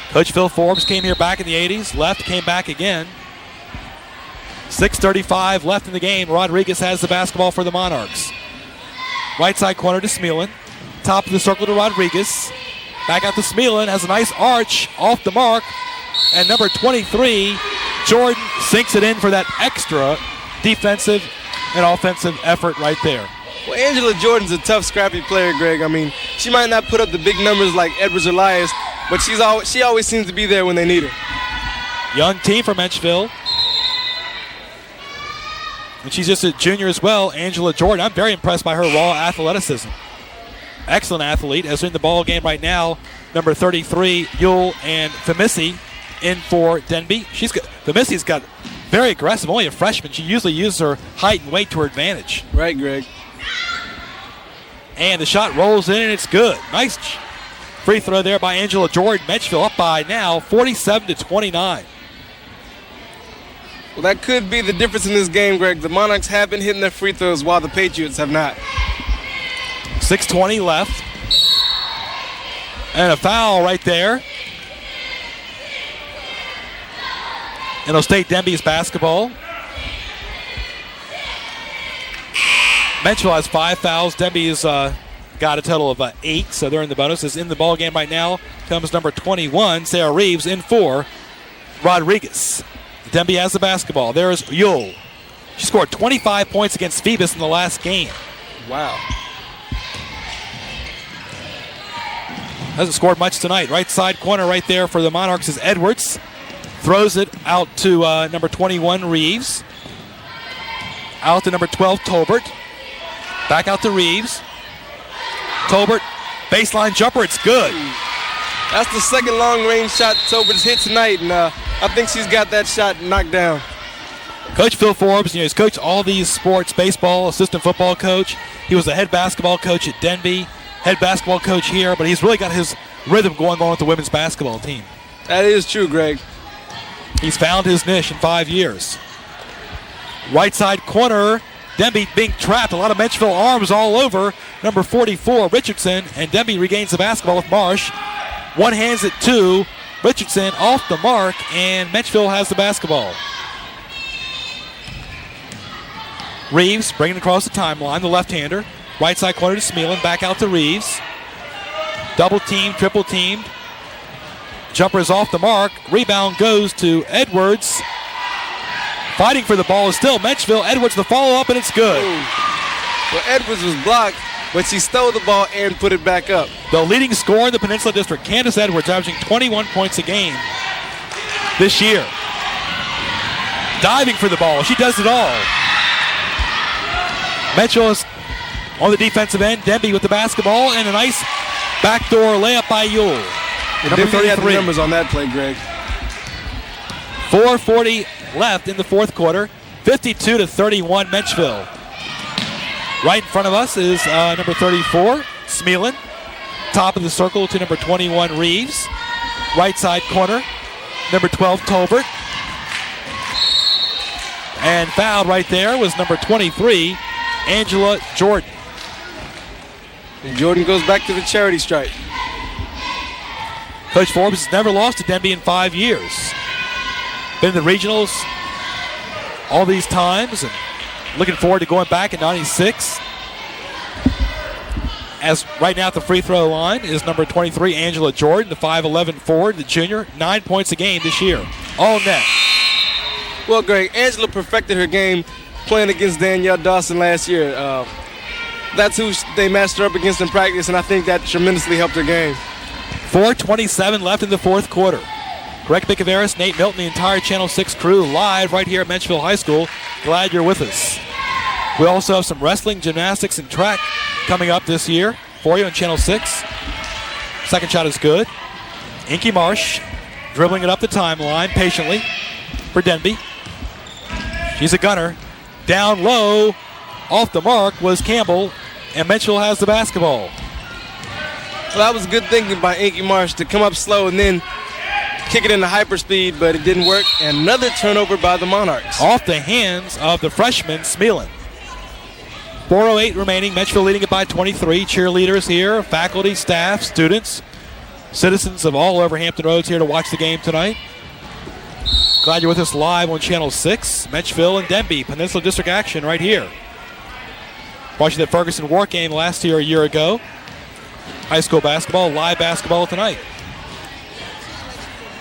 Coach Phil Forbes came here back in the 80s, left, came back again. 6:35 left in the game. Rodriguez has the basketball for the Monarchs. Right side corner to Smealin. Top of the circle to Rodriguez. Back out to Smealin. Has a nice arch off the mark. And number 23, Jordan, sinks it in for that extra defensive and offensive effort right there. Well, Angela Jordan's a tough, scrappy player, Greg. I mean, she might not put up the big numbers like Edwards or Elias, but she always seems to be there when they need her. Young team for Menchville. And she's just a junior as well, Angela Jordan. I'm very impressed by her raw athleticism. Excellent athlete. As in the ball game right now, number 33, Yule and Femissi in for Denbigh. Femissi's got very aggressive, only a freshman. She usually uses her height and weight to her advantage. Right, Greg. And the shot rolls in, and it's good. Nice free throw there by Angela Jordan. Menchville up by now 47-29. Well, that could be the difference in this game, Greg. The Monarchs have been hitting their free throws while the Patriots have not. 6:20 left. And a foul right there. And it'll stay Denbigh's basketball. Menchville has 5 fouls. Denbigh's got a total of 8, so they're in the bonuses. In the ball game right now comes number 21, Sarah Reeves, in for Rodriguez. Denbigh has the basketball. There's Yule. She scored 25 points against Phoebus in the last game. Wow. Hasn't scored much tonight. Right side corner right there for the Monarchs is Edwards. Throws it out to number 21, Reeves. Out to number 12, Tolbert. Back out to Reeves. Tolbert, baseline jumper, it's good. That's the second long-range shot Tolbert's hit tonight, and I think she's got that shot knocked down. Coach Phil Forbes, he's coached all these sports, baseball, assistant football coach. He was the head basketball coach at Denbigh, head basketball coach here, but he's really got his rhythm going on with the women's basketball team. That is true, Greg. He's found his niche in 5 years. Right side corner, Denbigh being trapped. A lot of Menchville arms all over. Number 44, Richardson, and Denbigh regains the basketball with Marsh. One hands it to Richardson off the mark, and Menchville has the basketball. Reeves bringing it across the timeline, the left-hander. Right side corner to Smealin, back out to Reeves. Double teamed, triple teamed. Jumper is off the mark. Rebound goes to Edwards. Fighting for the ball is still Menchville. Edwards the follow-up, and it's good. Well, Edwards was blocked, but she stole the ball and put it back up. The leading scorer in the Peninsula District, Candace Edwards, averaging 21 points a game this year. Diving for the ball. She does it all. Menchville is on the defensive end. Denbigh with the basketball, and a nice backdoor layup by Yule. Number 33. Had the numbers on that play, Greg. 4:40 left in the fourth quarter. 52-31 Menchville. Right in front of us is number 34, Smealin. Top of the circle to number 21, Reeves. Right side corner, number 12, Tolbert. And fouled right there was number 23, Angela Jordan. And Jordan goes back to the charity stripe. Coach Forbes has never lost to Denbigh in 5 years. Been in the regionals all these times, and looking forward to going back in 96. As right now at the free throw line is number 23, Angela Jordan, the 5'11 forward, the junior, 9 points a game this year. All net. Well, Greg, Angela perfected her game playing against Danielle Dawson last year. That's who they matched her up against in practice, and I think that tremendously helped her game. 4:27 left in the fourth quarter. Greg Bicaveras, Nate Milton, the entire Channel 6 crew live right here at Menchville High School. Glad you're with us. We also have some wrestling, gymnastics, and track coming up this year for you on Channel 6. Second shot is good. Inky Marsh dribbling it up the timeline patiently for Denbigh. She's a gunner. Down low, off the mark was Campbell, and Menchville has the basketball. Well, that was good thinking by Inky Marsh to come up slow and then kick it into hyperspeed, but it didn't work. And another turnover by the Monarchs. Off the hands of the freshman, Smealin. 4:08 remaining. Menchville leading it by 23. Cheerleaders here, faculty, staff, students, citizens of all over Hampton Roads here to watch the game tonight. Glad you're with us live on Channel 6. Menchville and Denbigh, Peninsula District action right here. Watching the Ferguson War game last year, a year ago. High school basketball, live basketball tonight.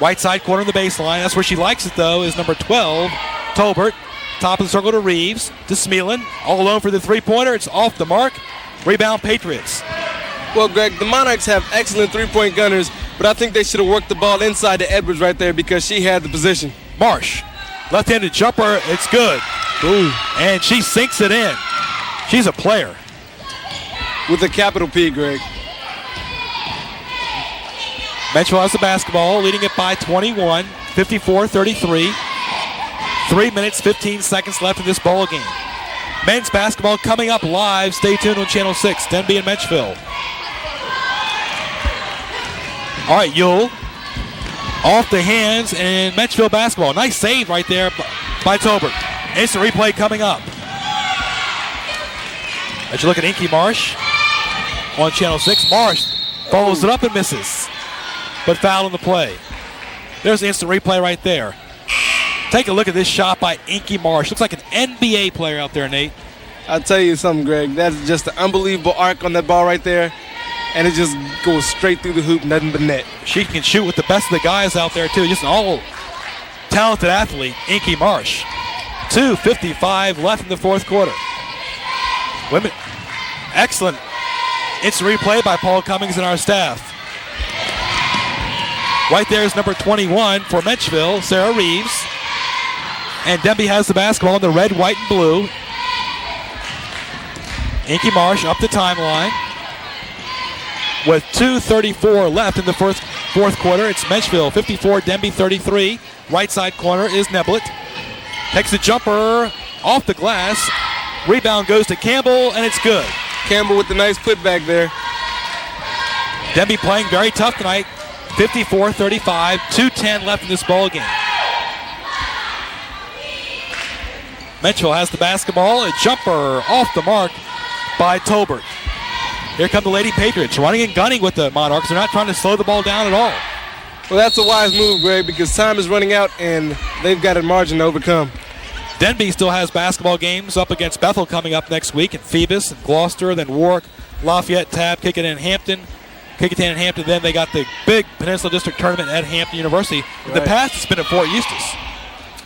Right side corner of the baseline. That's where she likes it, though, is number 12, Tolbert. Top of the circle to Reeves, to Smealin. All alone for the three-pointer. It's off the mark. Rebound, Patriots. Well, Greg, the Monarchs have excellent three-point gunners, but I think they should have worked the ball inside to Edwards right there because she had the position. Marsh, left-handed jumper, it's good. Boom. And she sinks it in. She's a player. With a capital P, Greg. Menchville has the basketball, leading it by 21, 54-33. 3 minutes, 15 seconds left in this ball game. Men's basketball coming up live. Stay tuned on Channel 6, Denbigh and Menchville. All right, Yule. Off the hands, and Menchville basketball. Nice save right there by Tolbert. Instant replay coming up. As you look at Inky Marsh on Channel 6. Marsh follows it up and misses, but foul in the play. There's the instant replay right there. Take a look at this shot by Inky Marsh. Looks like an NBA player out there, Nate. I'll tell you something, Greg. That's just an unbelievable arc on that ball right there, and it just goes straight through the hoop, nothing but net. She can shoot with the best of the guys out there, too. Just an all-talented athlete, Inky Marsh. 2:55 left in the fourth quarter. Women, excellent instant replay by Paul Cummings and our staff. Right there is number 21 for Menchville, Sarah Reeves. And Denbigh has the basketball in the red, white, and blue. Inky Marsh up the timeline. With 2:34 left in the fourth quarter, it's Menchville 54, Denbigh 33. Right side corner is Neblett. Takes a jumper off the glass. Rebound goes to Campbell, and it's good. Campbell with the nice putback there. Denbigh playing very tough tonight. 54-35, 2:10 left in this ball game. Menchville has the basketball. A jumper off the mark by Tolbert. Here come the Lady Patriots running and gunning with the Monarchs. They're not trying to slow the ball down at all. Well, that's a wise move, Greg, because time is running out and they've got a margin to overcome. Denbigh still has basketball games up against Bethel coming up next week, and Phoebus and Gloucester, then Warwick, Lafayette, Tabb, Kickingham, Hampton. Kickingham and Hampton, then they got the big Peninsula District Tournament at Hampton University. In the past, it's been at Fort Eustis.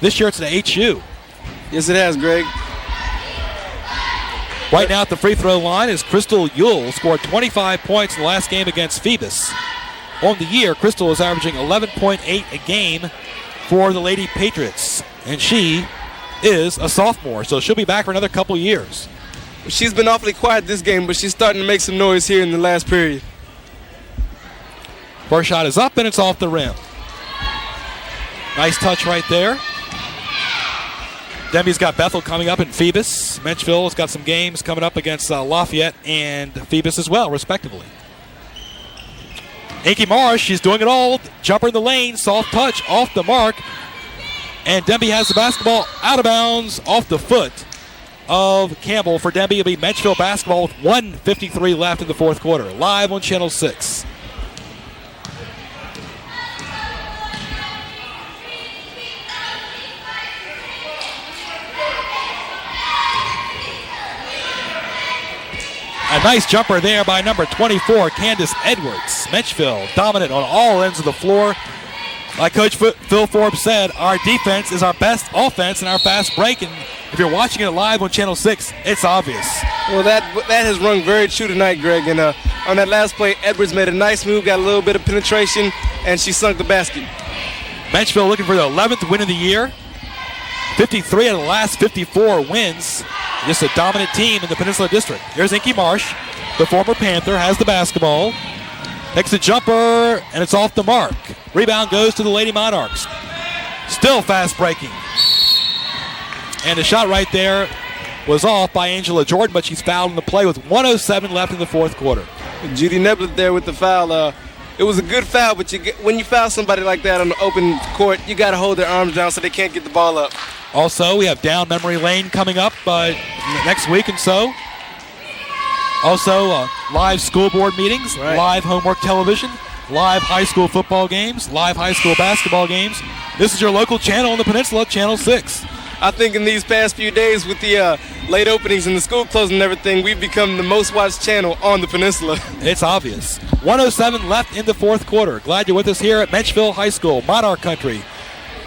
This year, it's at HU. Yes, it has, Greg. Right now at the free throw line is Crystal Yule, scored 25 points in the last game against Phoebus. On the year, Crystal is averaging 11.8 a game for the Lady Patriots, and she is a sophomore, so she'll be back for another couple years. She's been awfully quiet this game, but she's starting to make some noise here in the last period. First shot is up, and it's off the rim. Nice touch right there. Denbigh's got Bethel coming up in Phoebus. Menchville has got some games coming up against Lafayette and Phoebus as well, respectively. Inky Marsh, she's doing it all. Jumper in the lane, soft touch, off the mark. And Denbigh has the basketball out of bounds, off the foot of Campbell. For Denbigh, it'll be Menchville basketball with 1:53 left in the fourth quarter. Live on Channel 6. A nice jumper there by number 24, Candace Edwards. Menchville dominant on all ends of the floor. Like Coach Phil Forbes said, our defense is our best offense and our fast break. And if you're watching it live on Channel 6, it's obvious. Well, that has rung very true tonight, Greg. And on that last play, Edwards made a nice move, got a little bit of penetration, and she sunk the basket. Menchville looking for the 11th win of the year. 53 out of the last 54 wins. Just a dominant team in the Peninsula District. Here's Inky Marsh, the former Panther, has the basketball. Takes a jumper, and it's off the mark. Rebound goes to the Lady Monarchs. Still fast breaking. And the shot right there was off by Angela Jordan, but she's fouled in the play with 1:07 left in the fourth quarter. Judy Neblett there with the foul. It was a good foul, but when you foul somebody like that on the open court, you got to hold their arms down so they can't get the ball up. Also, we have Down Memory Lane coming up next week and so. Also, live school board meetings, live homework television, live high school football games, live high school basketball games. This is your local channel on the Peninsula, Channel 6. I think in these past few days with the late openings and the school closing and everything, we've become the most watched channel on the Peninsula. It's obvious. 1:07 left in the fourth quarter. Glad you're with us here at Menchville High School, Monarch Country.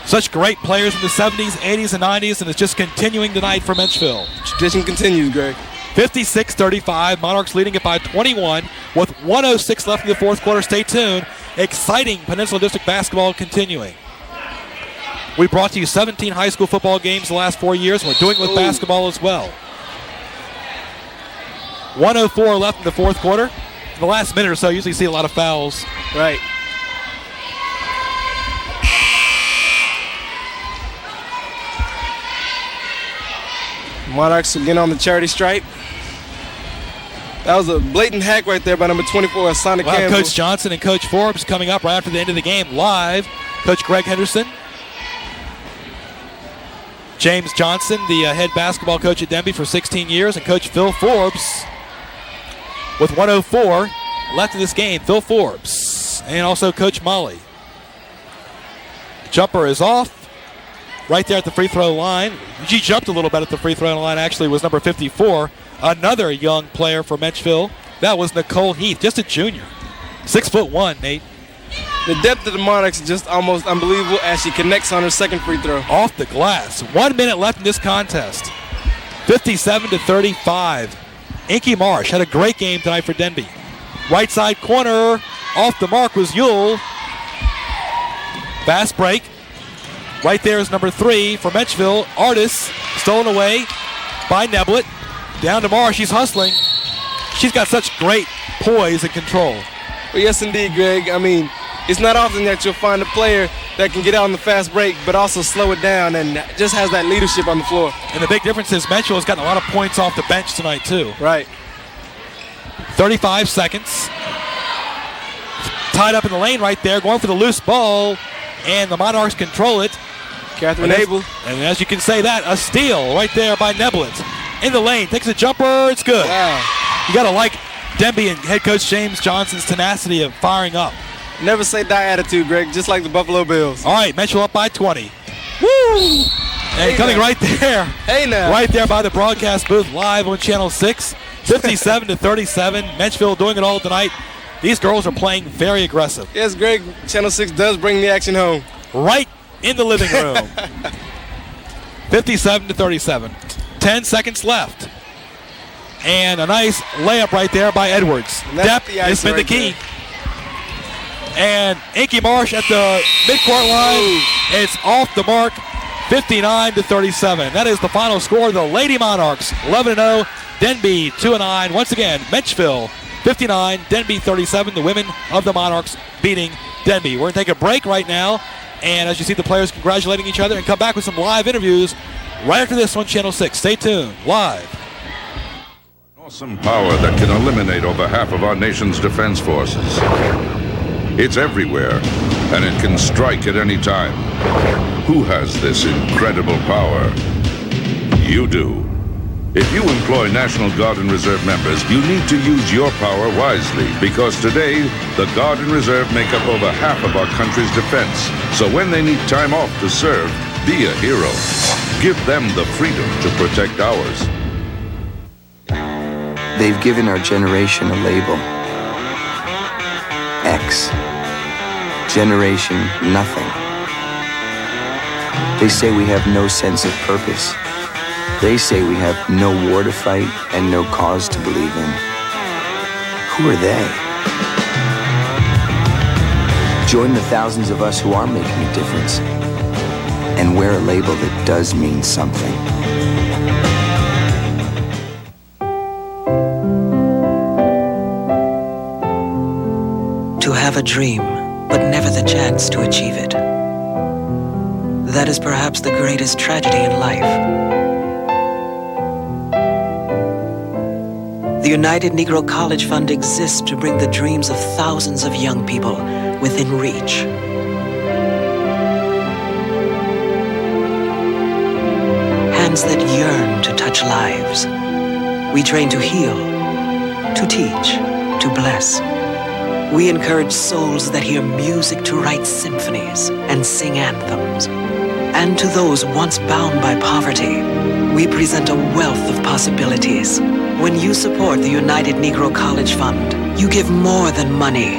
Such great players from the 70s, 80s, and 90s, and it's just continuing tonight for Menchville. Tradition continues, Greg. 56-35, Monarchs leading it by 21 with 1:06 left in the fourth quarter. Stay tuned. Exciting Peninsula District basketball continuing. We brought to you 17 high school football games the last 4 years. We're doing it with basketball as well. 1:04 left in the fourth quarter. In the last minute or so, you usually see a lot of fouls. Right. Monarchs again on the charity stripe. That was a blatant hack right there by number 24, Sonic Campbell. Coach Johnson and Coach Forbes coming up right after the end of the game live. Coach Greg Henderson. James Johnson, the head basketball coach at Denbigh for 16 years, and Coach Phil Forbes with 1:04 left in this game. Phil Forbes and also Coach Molly. Jumper is off. Right there at the free throw line. She jumped a little bit at the free throw line, actually, was number 54. Another young player for Menchville. That was Nicole Heath, just a junior. 6'1", Nate. The depth of the Monarchs is just almost unbelievable as she connects on her second free throw. Off the glass. 1 minute left in this contest. 57-35. Inky Marsh had a great game tonight for Denbigh. Right side corner. Off the mark was Yule. Fast break. Right there is number 3 for Menchville. Artis stolen away by Neblett. Down to Marsh. She's hustling. She's got such great poise and control. Well, yes, indeed, Greg. I mean, it's not often that you'll find a player that can get out on the fast break, but also slow it down and just has that leadership on the floor. And the big difference is Menchville has gotten a lot of points off the bench tonight, too. Right. 35 seconds. Tied up in the lane right there, going for the loose ball, and the Monarchs control it. Catherine Abel. And as you can say that, a steal right there by Neblett. In the lane, takes a jumper, it's good. Wow. You got to like Denbigh and head coach James Johnson's tenacity of firing up. Never say die attitude, Greg, just like the Buffalo Bills. All right, Menchville up by 20. Woo! And coming right there. Hey now. Right there by the broadcast booth live on Channel 6. 57-37. Menchville doing it all tonight. These girls are playing very aggressive. Yes, Greg, Channel 6 does bring the action home. Right in the living room. 57-37. 10 seconds left. And a nice layup right there by Edwards. Depth has been the key. And Inky Marsh at the midcourt line. It's off the mark. 59-37. That is the final score of the Lady Monarchs. 11-0. Denbigh 2-9. Once again, Menchville 59, Denbigh 37. The women of the Monarchs beating Denbigh. We're going to take a break right now. And as you see the players congratulating each other and come back with some live interviews right after this on Channel 6. Stay tuned. Live. Awesome power that can eliminate over half of our nation's defense forces. It's everywhere, and it can strike at any time. Who has this incredible power? You do. If you employ National Guard and Reserve members, you need to use your power wisely, because today, the Guard and Reserve make up over half of our country's defense. So when they need time off to serve, be a hero. Give them the freedom to protect ours. They've given our generation a label. X. Generation Nothing. They say we have no sense of purpose. They say we have no war to fight and no cause to believe in. Who are they? Join the thousands of us who are making a difference and wear a label that does mean something. To have a dream, but never the chance to achieve it. That is perhaps the greatest tragedy in life. The United Negro College Fund exists to bring the dreams of thousands of young people within reach. Hands that yearn to touch lives. We train to heal, to teach, to bless. We encourage souls that hear music to write symphonies and sing anthems. And to those once bound by poverty, we present a wealth of possibilities. When you support the United Negro College Fund, you give more than money.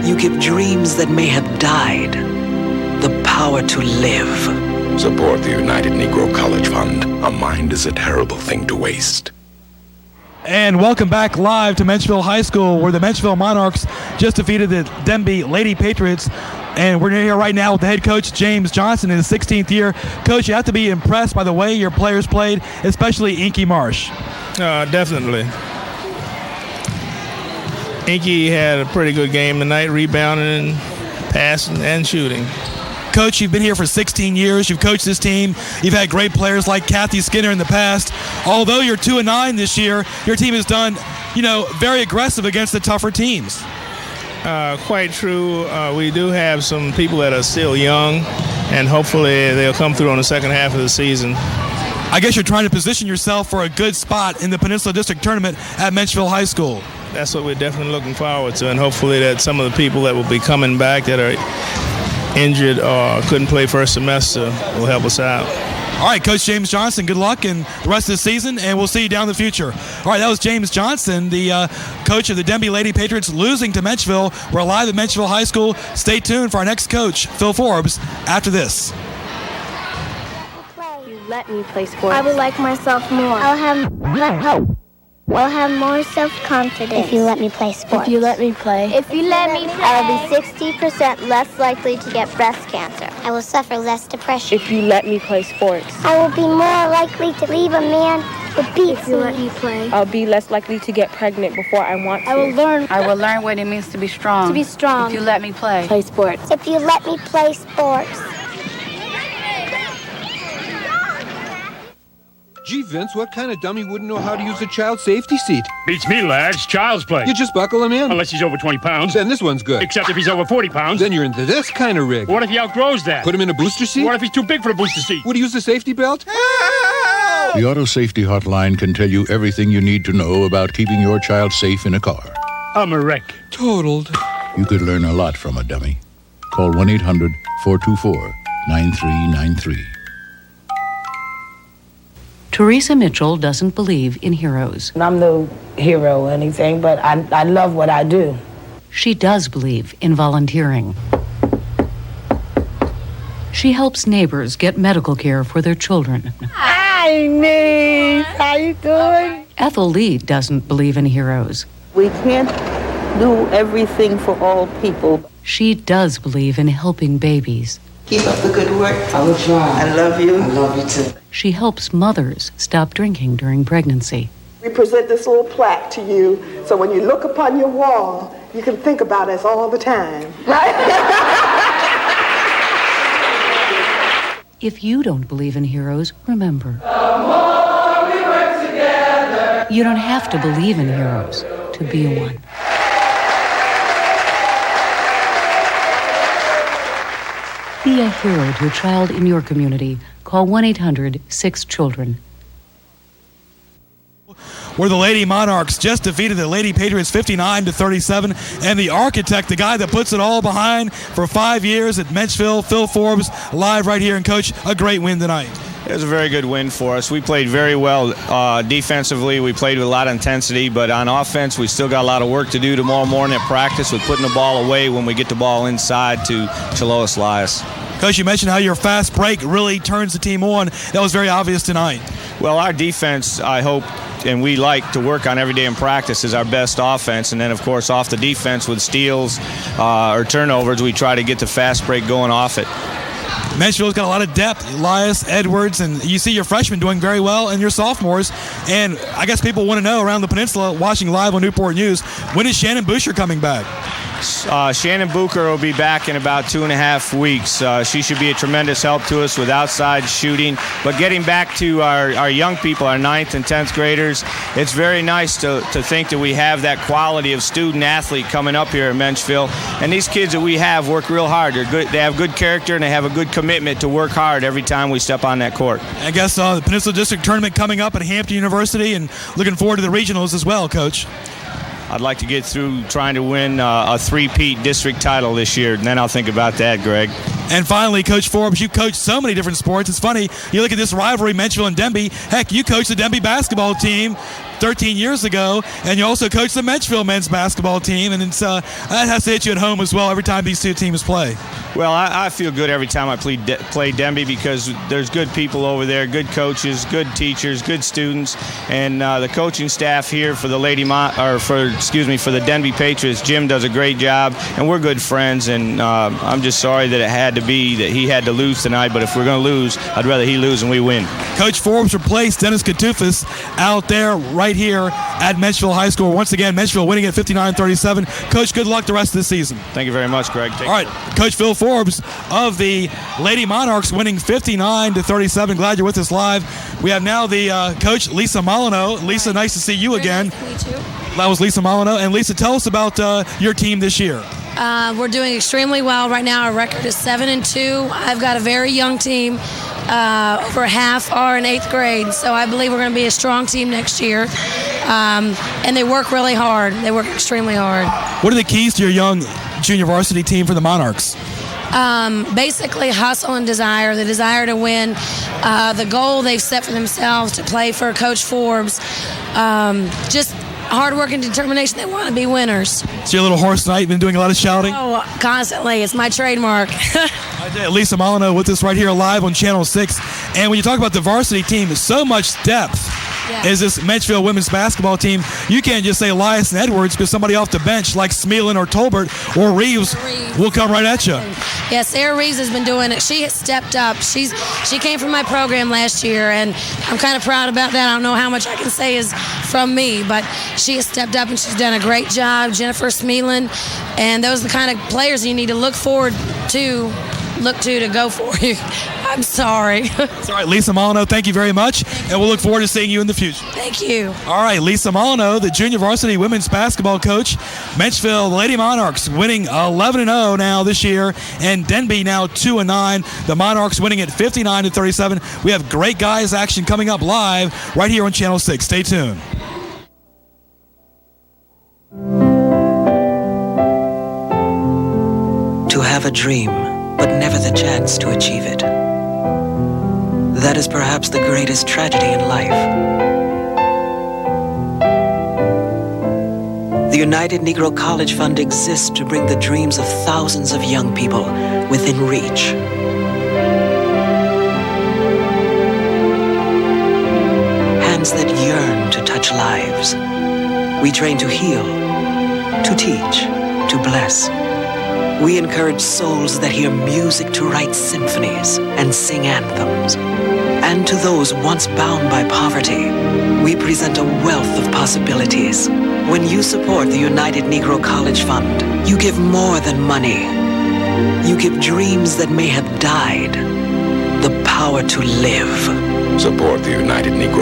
You give dreams that may have died the power to live. Support the United Negro College Fund. A mind is a terrible thing to waste. And welcome back live to Menchville High School, where the Menchville Monarchs just defeated the Denbigh Lady Patriots. And we're here right now with the head coach, James Johnson, in his 16th year. Coach, you have to be impressed by the way your players played, especially Inky Marsh. Definitely. Inky had a pretty good game tonight, rebounding, passing, and shooting. Coach, you've been here for 16 years. You've coached this team. You've had great players like Kathy Skinner in the past. Although you're 2-9 this year, your team has done, very aggressive against the tougher teams. Quite true. We do have some people that are still young, and hopefully they'll come through on the second half of the season. I guess you're trying to position yourself for a good spot in the Peninsula District Tournament at Menchville High School. That's what we're definitely looking forward to, and hopefully that some of the people that will be coming back that are injured or couldn't play first semester will help us out. All right, Coach James Johnson, good luck in the rest of the season, and we'll see you down in the future. All right, that was James Johnson, the coach of the Denbigh Lady Patriots, losing to Menchville. We're live at Menchville High School. Stay tuned for our next coach, Phil Forbes, after this. You let me play sports. I would like myself more. I'll have more self-confidence. If you let me play sports. If you let me play. If you let me play. I'll be 60% less likely to get breast cancer. I will suffer less depression. If you let me play sports. I will be more likely to leave a man who beats me. If you let me play. I'll be less likely to get pregnant before I want to. I will learn what it means to be strong. To be strong. If you let me play. Play sports. If you let me play sports. Gee, Vince, what kind of dummy wouldn't know how to use a child safety seat? Beats me, lads. Child's play. You just buckle him in. Unless he's over 20 pounds. Then this one's good. Except if he's over 40 pounds. Then you're into this kind of rig. What if he outgrows that? Put him in a booster seat? What if he's too big for a booster seat? Would he use the safety belt? The Auto Safety Hotline can tell you everything you need to know about keeping your child safe in a car. I'm a wreck. Totaled. You could learn a lot from a dummy. Call 1-800-424-9393. Teresa Mitchell doesn't believe in heroes. I'm no hero or anything, but I love what I do. She does believe in volunteering. She helps neighbors get medical care for their children. Hi, niece. How you doing? Ethel Lee doesn't believe in heroes. We can't do everything for all people. She does believe in helping babies. Keep up the good work. I will try. I love you. I love you too. She helps mothers stop drinking during pregnancy. We present this little plaque to you, so when you look upon your wall, you can think about us all the time. Right? If you don't believe in heroes, remember, the more we work together. You don't have to believe in heroes to be one. Be a hero to a child in your community. Call 1-800-6-CHILDREN. Where the Lady Monarchs just defeated the Lady Patriots 59-37, and the architect, the guy that puts it all behind for 5 years at Menchville, Phil Forbes, live right here. And Coach, a great win tonight. It was a very good win for us. We played very well defensively. We played with a lot of intensity, but on offense, we still got a lot of work to do tomorrow morning at practice with putting the ball away when we get the ball inside to Lois Elias. Coach, you mentioned how your fast break really turns the team on. That was very obvious tonight. Well, our defense, I hope, and we like to work on every day in practice, is our best offense. And then, of course, off the defense with steals or turnovers, we try to get the fast break going off it. Menchville's got a lot of depth. Elias, Edwards, and you see your freshmen doing very well and your sophomores. And I guess people want to know around the peninsula, watching live on Newport News, when is Shannon Boucher coming back? Shannon Booker will be back in about 2.5 weeks. She should be a tremendous help to us with outside shooting. But getting back to our young people, our 9th and 10th graders, it's very nice to think that we have that quality of student athlete coming up here at Menchville. And these kids that we have work real hard. They're good. They have good character, and they have a good commitment to work hard every time we step on that court. I guess the Peninsula District Tournament coming up at Hampton University, and looking forward to the regionals as well, Coach. I'd like to get through trying to win a 3-peat district title this year, and then I'll think about that, Greg. And finally, Coach Forbes, you coach so many different sports. It's funny, you look at this rivalry, Menchville and Denbigh. Heck, you coached the Denbigh basketball team 13 years ago, and you also coached the Menchville men's basketball team, and it's, that has to hit you at home as well every time these two teams play. Well, I feel good every time I play Denbigh because there's good people over there, good coaches, good teachers, good students, and the coaching staff here for the for the Denbigh Patriots. Jim does a great job, and we're good friends. And I'm just sorry that it had to be that he had to lose tonight. But if we're going to lose, I'd rather he lose and we win. Coach Forbes replaced Dennis Katufis out there right here at Menchville High School. Once again, Menchville winning at 59-37. Coach, good luck the rest of the season. Thank you very much, Greg. All right, Coach Phil Forbes of the Lady Monarchs winning 59-37. Glad you're with us live. We have now the coach, Lisa Molyneux. Lisa, nice to see you again. Nice to meet you. That was Lisa Molyneux. And Lisa, tell us about your team this year. We're doing extremely well right now. Our record is 7-2. I've got a very young team. Over half are in 8th grade, so I believe we're going to be a strong team next year. And they work really hard. They work extremely hard. What are the keys to your young junior varsity team for the Monarchs? Basically hustle and desire, the desire to win, the goal they've set for themselves to play for Coach Forbes, just hard work and determination. They want to be winners. So your little horse tonight, been doing a lot of shouting? Oh, constantly. It's my trademark. Lisa Molyneux with us right here live on Channel 6. And when you talk about the varsity team, so much depth. Yeah. Is this Menchville women's basketball team. You can't just say Elias and Edwards because somebody off the bench like Smealin or Tolbert or Reeves will come right at you. Yeah, Sarah Reeves has been doing it. She has stepped up. She came from my program last year, and I'm kind of proud about that. I don't know how much I can say is from me, but she has stepped up and she's done a great job. Jennifer Smealin, and those are the kind of players you need to look to go for you. I'm sorry. It's all right, Lisa Molyneux, thank you very much, and we'll look forward to seeing you in the future. Thank you. All right, Lisa Molyneux, the junior varsity women's basketball coach. Menchville, the Lady Monarchs, winning 11-0 now this year, and Denbigh now 2-9. The Monarchs winning at 59-37. We have great guys action coming up live right here on Channel 6. Stay tuned. To have a dream, but never the chance to achieve it. That is perhaps the greatest tragedy in life. The United Negro College Fund exists to bring the dreams of thousands of young people within reach. Hands that yearn to touch lives. We train to heal, to teach, to bless. We encourage souls that hear music to write symphonies and sing anthems. And to those once bound by poverty, we present a wealth of possibilities. When you support the United Negro College Fund, you give more than money. You give dreams that may have died the power to live. Support the United Negro